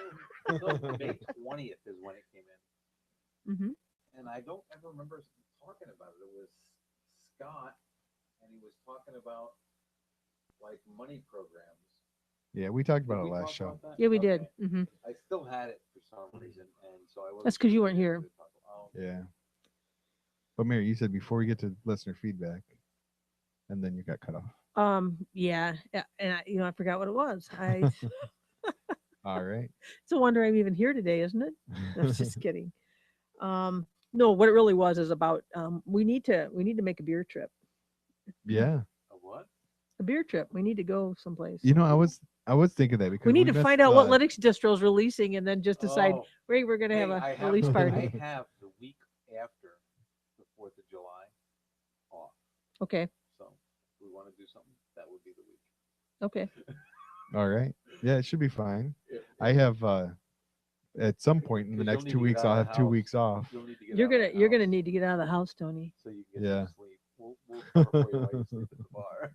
Speaker 6: No, May 20th is when it came in,
Speaker 1: Hmm.
Speaker 6: and I don't ever remember talking about it. It was Scott, and he was talking about like money programs.
Speaker 2: Yeah, we talked
Speaker 6: Did
Speaker 2: about it
Speaker 6: we
Speaker 2: last
Speaker 6: talk
Speaker 2: show.
Speaker 6: about that?
Speaker 1: Yeah, we
Speaker 6: Okay.
Speaker 1: did. Hmm.
Speaker 6: I still had it for some reason, and so I wasn't.
Speaker 1: That's 'cause you
Speaker 6: sure
Speaker 1: weren't
Speaker 6: if we
Speaker 1: here.
Speaker 6: could talk about- Oh,
Speaker 2: Yeah. But Mary, you said before we get to listener feedback, and then you got cut off.
Speaker 1: Yeah, and I forgot what it was.
Speaker 2: All right.
Speaker 1: It's a wonder I'm even here today, isn't it? No, I'm just kidding. No, what it really was is about we need to make a beer trip.
Speaker 2: Yeah.
Speaker 6: a what?
Speaker 1: A beer trip. We need to go someplace.
Speaker 2: I was thinking that because
Speaker 1: we need to
Speaker 2: missed
Speaker 1: find out what
Speaker 2: the-
Speaker 1: Linux distro is releasing, and then just decide
Speaker 6: Oh,
Speaker 1: we're gonna have
Speaker 6: hey,
Speaker 1: a release party.
Speaker 6: I have the week after the 4th of July off.
Speaker 1: Okay.
Speaker 6: So if we want to do something, that would be the week.
Speaker 1: Okay.
Speaker 2: All right. Yeah, it should be fine.
Speaker 6: If-
Speaker 2: I have at some point in the
Speaker 6: 'Cause you'll
Speaker 2: next
Speaker 6: need
Speaker 2: 2
Speaker 6: to get
Speaker 2: weeks
Speaker 6: out
Speaker 2: I'll
Speaker 6: of
Speaker 2: have
Speaker 6: the
Speaker 2: 2
Speaker 6: house.
Speaker 2: weeks off.
Speaker 6: You'll need to get
Speaker 1: You're
Speaker 6: out of
Speaker 1: gonna
Speaker 6: the
Speaker 1: you're gonna
Speaker 6: house
Speaker 1: need to get out of the house, Tony.
Speaker 6: so you can get
Speaker 2: Yeah.
Speaker 6: some sleep. We'll cover for you while you sleep at the bar.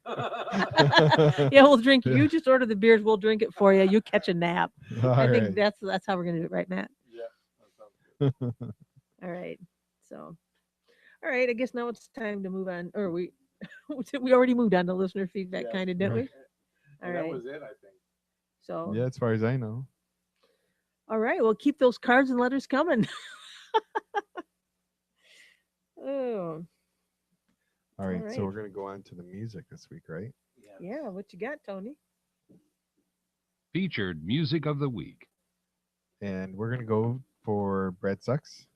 Speaker 1: Yeah, we'll drink. You just order the beers. We'll drink it for you. You catch a nap.
Speaker 2: All
Speaker 1: I
Speaker 2: right.
Speaker 1: think that's how we're gonna do it, right, Matt?
Speaker 6: Yeah, that sounds good.
Speaker 1: All right. So, all right. I guess now it's time to move on. Or we already moved on to listener feedback,
Speaker 6: Yeah.
Speaker 1: kind of, didn't we?
Speaker 6: And
Speaker 1: All
Speaker 6: that
Speaker 1: right.
Speaker 6: was it, I think.
Speaker 1: So,
Speaker 2: Yeah, as far as I know.
Speaker 1: all right. Well, keep those cards and letters coming. Oh,
Speaker 2: All right.
Speaker 1: right.
Speaker 2: So we're gonna go on to the music this week, right?
Speaker 1: yeah. What you got, Tony?
Speaker 5: Featured music of the week.
Speaker 2: And we're gonna go for Bread Sucks,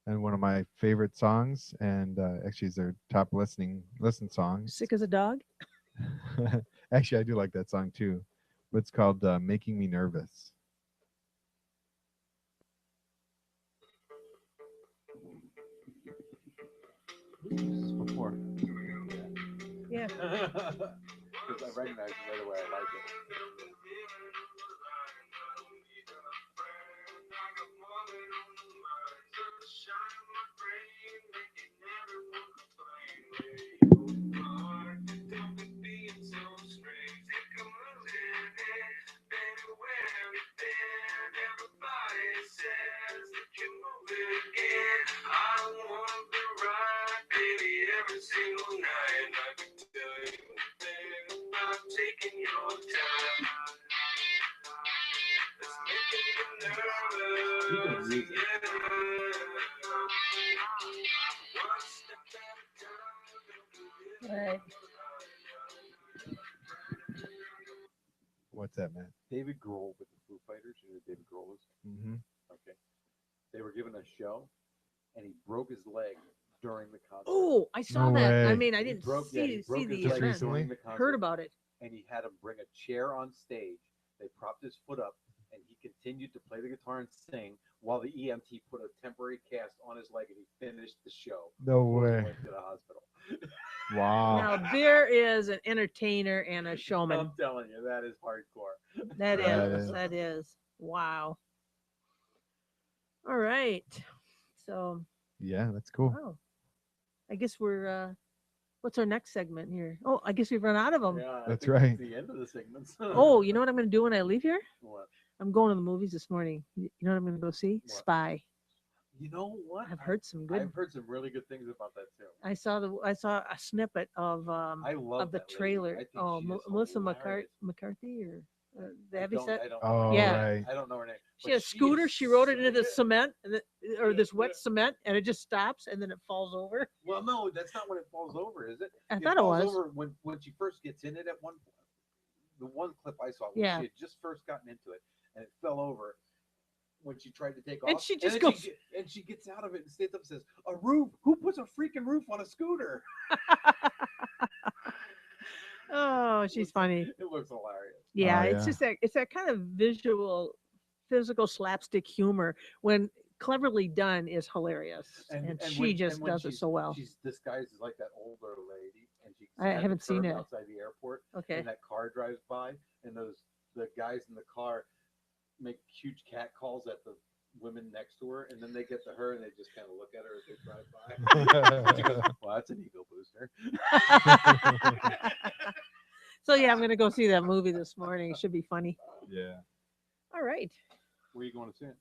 Speaker 2: and one of my favorite songs, and actually it's their top listen song.
Speaker 1: Sick as a dog.
Speaker 2: Actually, I do like that song too, but it's called "Making Me Nervous."
Speaker 6: Who's this before?
Speaker 1: Yeah.
Speaker 6: Because I recognize it right away. I like it. Speaking of music,
Speaker 1: All right.
Speaker 2: What's that, man?
Speaker 6: David Grohl with the Foo Fighters. You know who David Grohl is?
Speaker 2: Mm-hmm.
Speaker 6: Okay. They were given a show, and he broke his leg during the concert.
Speaker 1: Oh, I saw
Speaker 2: No
Speaker 1: that. I
Speaker 2: way.
Speaker 1: mean, I
Speaker 6: He
Speaker 1: didn't
Speaker 6: broke- yeah, he
Speaker 1: see
Speaker 6: broke
Speaker 1: the
Speaker 6: his
Speaker 2: Just
Speaker 6: leg
Speaker 1: event.
Speaker 2: recently?
Speaker 6: during the concert.
Speaker 1: Heard about it.
Speaker 6: And he had him bring a chair on stage. They propped his foot up, and he continued to play the guitar and sing while the EMT put a temporary cast on his leg, and he finished the show.
Speaker 2: No
Speaker 6: before he
Speaker 2: way.
Speaker 6: went to the hospital.
Speaker 2: Wow.
Speaker 1: Now there is an entertainer and a showman.
Speaker 6: I'm telling you, that is hardcore.
Speaker 1: That
Speaker 2: That
Speaker 1: is.
Speaker 2: is.
Speaker 1: That is. Wow. All right. So,
Speaker 2: Yeah, that's cool.
Speaker 1: wow. I guess we're. What's our next segment here? Oh, I guess we've run out of them.
Speaker 6: Yeah, I
Speaker 2: That's
Speaker 6: think
Speaker 2: right.
Speaker 6: The end of the segments.
Speaker 1: Oh, you know what I'm going to do when I leave here?
Speaker 6: What?
Speaker 1: I'm going to the movies this morning. You know what I'm going to go see?
Speaker 6: What?
Speaker 1: Spy.
Speaker 6: You know what?
Speaker 1: I've heard some good.
Speaker 6: I've heard some really good things about that too.
Speaker 1: I saw a snippet of
Speaker 6: I love
Speaker 1: of the
Speaker 6: that lady.
Speaker 1: trailer.
Speaker 6: I think
Speaker 1: Oh,
Speaker 6: she is
Speaker 1: Melissa
Speaker 6: hilarious.
Speaker 1: McCarthy or
Speaker 6: I
Speaker 1: have you
Speaker 6: don't,
Speaker 1: said?
Speaker 6: I don't
Speaker 2: Oh,
Speaker 6: know.
Speaker 1: Yeah.
Speaker 2: right.
Speaker 6: I don't know her name.
Speaker 1: She
Speaker 6: but
Speaker 1: had a scooter.
Speaker 6: is
Speaker 1: She rode it into the
Speaker 6: so-
Speaker 1: cement or this wet cement, and it just stops, and then it falls over.
Speaker 6: Well, no, that's not when it falls over, is it?
Speaker 1: I
Speaker 6: It
Speaker 1: thought it
Speaker 6: falls
Speaker 1: was.
Speaker 6: over when she first gets in it at one point. The one clip I saw, when
Speaker 1: Yeah.
Speaker 6: she had just first gotten into it, and it fell over when she tried to take
Speaker 1: And
Speaker 6: off.
Speaker 1: she just
Speaker 6: then
Speaker 1: goes-
Speaker 6: and she gets out of it and stands up and says, "A roof? Who puts a freaking roof on a scooter?"
Speaker 1: Oh, she's funny.
Speaker 6: It looks hilarious.
Speaker 1: Yeah,
Speaker 2: Oh,
Speaker 1: it's
Speaker 2: yeah.
Speaker 1: just that kind of visual, physical slapstick humor when cleverly done is hilarious, and she
Speaker 6: when-
Speaker 1: just
Speaker 6: and when
Speaker 1: does it
Speaker 6: she's-
Speaker 1: so well.
Speaker 6: She's disguised as like that older lady, and she
Speaker 1: I
Speaker 6: at the
Speaker 1: haven't seen
Speaker 6: curb
Speaker 1: it.
Speaker 6: outside the airport,
Speaker 1: Okay.
Speaker 6: and that car drives by, and the guys in the car make huge cat calls at the women next to her, and then they get to her and they just kind of look at her as they drive by. She goes, "Well, that's an ego booster."
Speaker 1: So yeah, I'm gonna go see that movie this morning. It should be funny.
Speaker 2: Yeah.
Speaker 1: All right.
Speaker 6: Where are you going to see it?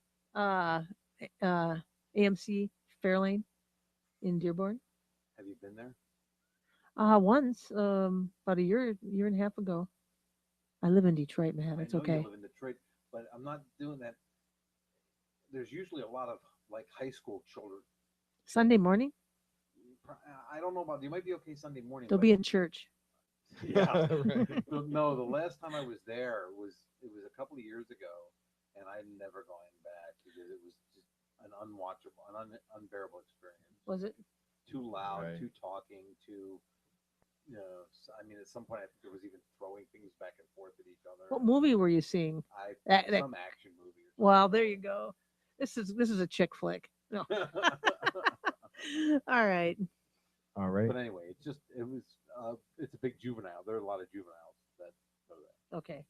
Speaker 1: AMC Fairlane in Dearborn.
Speaker 6: Have you been there?
Speaker 1: Once, about a year and a half ago. I live in Detroit, man. It's
Speaker 6: I know
Speaker 1: okay.
Speaker 6: you live in Detroit, but I'm not doing that. There's usually a lot of like high school children.
Speaker 1: Sunday morning,
Speaker 6: I don't know about. You might be okay Sunday morning.
Speaker 1: they'll
Speaker 6: but
Speaker 1: be in church.
Speaker 6: yeah.
Speaker 2: Right.
Speaker 6: No, the last time I was there was a couple of years ago, and I'm never going back because it was just an unwatchable, unbearable experience.
Speaker 1: Was it?
Speaker 6: Too loud,
Speaker 2: Right.
Speaker 6: too talking, too. I mean, at some point, I think there was even throwing things back and forth at each other.
Speaker 1: What movie were you seeing? That-
Speaker 6: Some action movie.
Speaker 1: Well, there you go. This is a chick flick. No. All right.
Speaker 2: All right.
Speaker 6: But anyway, it's a big juvenile. There are a lot of juveniles that go there.
Speaker 1: Okay.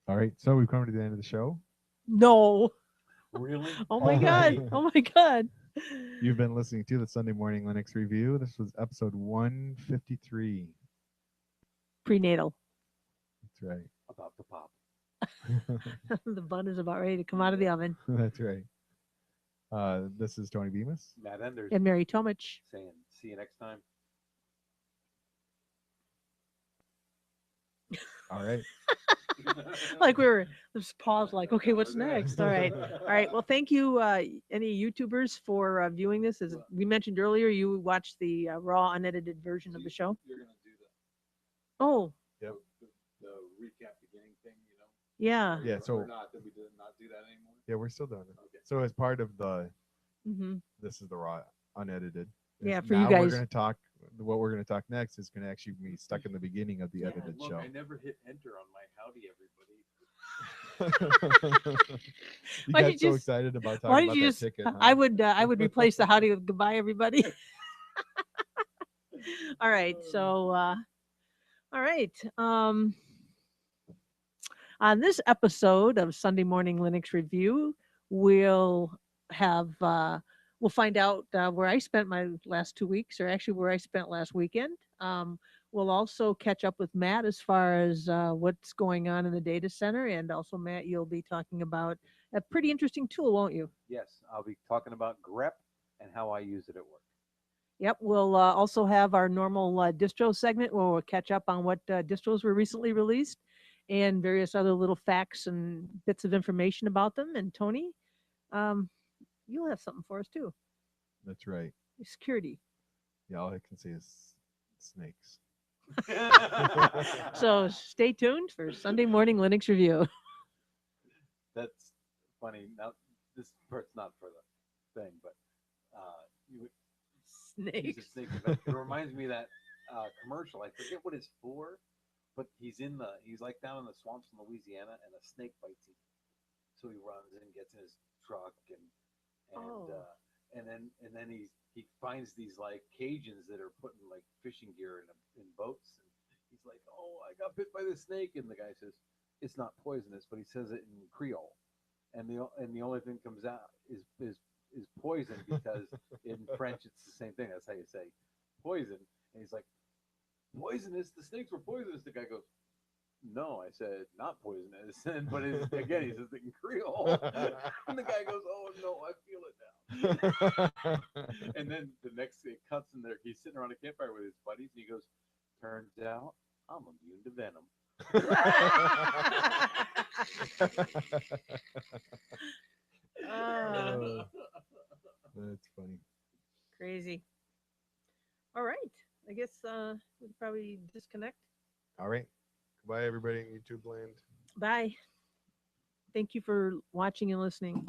Speaker 2: All right. So we've come to the end of the show.
Speaker 1: No.
Speaker 6: Really?
Speaker 1: Oh my
Speaker 2: Oh.
Speaker 1: God. Oh my God.
Speaker 2: You've been listening to the Sunday Morning Linux Review. This was episode 153.
Speaker 1: Prenatal.
Speaker 2: That's right.
Speaker 6: About to pop.
Speaker 1: The bun is about ready to come out of the oven.
Speaker 2: That's right. This is Tony Bemis.
Speaker 6: Matt Enders
Speaker 1: And Mary Tomich.
Speaker 6: saying, "See you next time."
Speaker 2: All right.
Speaker 1: Like we were just paused, like, okay, what's next? All right. All right. Well, thank you, any YouTubers, for viewing this. As we mentioned earlier, you watched the raw, unedited version of the show.
Speaker 4: You're gonna do
Speaker 1: Oh,
Speaker 4: the recap beginning thing,
Speaker 1: yeah.
Speaker 2: Yeah, so-
Speaker 4: or not. Did we not do that anymore?
Speaker 2: Yeah, we're still doing it.
Speaker 4: Okay.
Speaker 2: So as part of the
Speaker 1: Hmm.
Speaker 2: this is the raw unedited.
Speaker 1: Yeah,
Speaker 2: is
Speaker 1: for you
Speaker 2: now
Speaker 1: guys.
Speaker 2: We're gonna talk. What we're gonna talk next is gonna actually be stuck in the beginning of the
Speaker 1: Yeah,
Speaker 2: edited
Speaker 4: Look,
Speaker 2: show.
Speaker 4: I never hit enter on my howdy everybody.
Speaker 2: You
Speaker 1: Why
Speaker 2: got
Speaker 1: did
Speaker 2: so
Speaker 1: you
Speaker 2: excited about
Speaker 1: why
Speaker 2: talking
Speaker 1: did
Speaker 2: about
Speaker 1: you
Speaker 2: that
Speaker 1: just-
Speaker 2: ticket. Huh?
Speaker 1: I would replace the howdy with goodbye, everybody. All right. So, all right. On this episode of Sunday Morning Linux Review, we'll find out where I spent my last 2 weeks, or actually where I spent last weekend. We'll also catch up with Matt as far as what's going on in the data center, and also Matt, you'll be talking about a pretty interesting tool, won't you?
Speaker 6: Yes, I'll be talking about grep and how I use it at work.
Speaker 1: Yep, we'll also have our normal distro segment where we'll catch up on what distros were recently released and various other little facts and bits of information about them. And Tony, you'll have something for us too.
Speaker 2: That's right.
Speaker 1: Security.
Speaker 2: Yeah, all I can see is snakes.
Speaker 1: So stay tuned for Sunday Morning Linux Review.
Speaker 6: That's funny. Now, this part's not for the thing, but you use a
Speaker 1: Snakes.
Speaker 6: snake. But it reminds me of that commercial. I forget what it's for, but he's like down in the swamps in Louisiana, and a snake bites him. So he runs and gets in his truck,
Speaker 1: Oh.
Speaker 6: and then he finds these like Cajuns that are putting like fishing gear in boats, and he's like, "Oh, I got bit by the snake," and the guy says, "It's not poisonous," but he says it in Creole, and the only thing comes out is poison, because in French it's the same thing. That's how you say poison. And he's like, "Poisonous? The snakes were poisonous." The guy goes, no, I said, not poisonous. And, but again, he says it in Creole. And the guy goes, oh, no, I feel it now. And then the next, it cuts in there. He's sitting around a campfire with his buddies, and he goes, turns out I'm immune to venom.
Speaker 1: Ah,
Speaker 2: That's funny.
Speaker 1: crazy. All right. I guess we'll probably disconnect.
Speaker 2: All right. Goodbye, everybody in YouTube land.
Speaker 1: Bye. Thank you for watching and listening.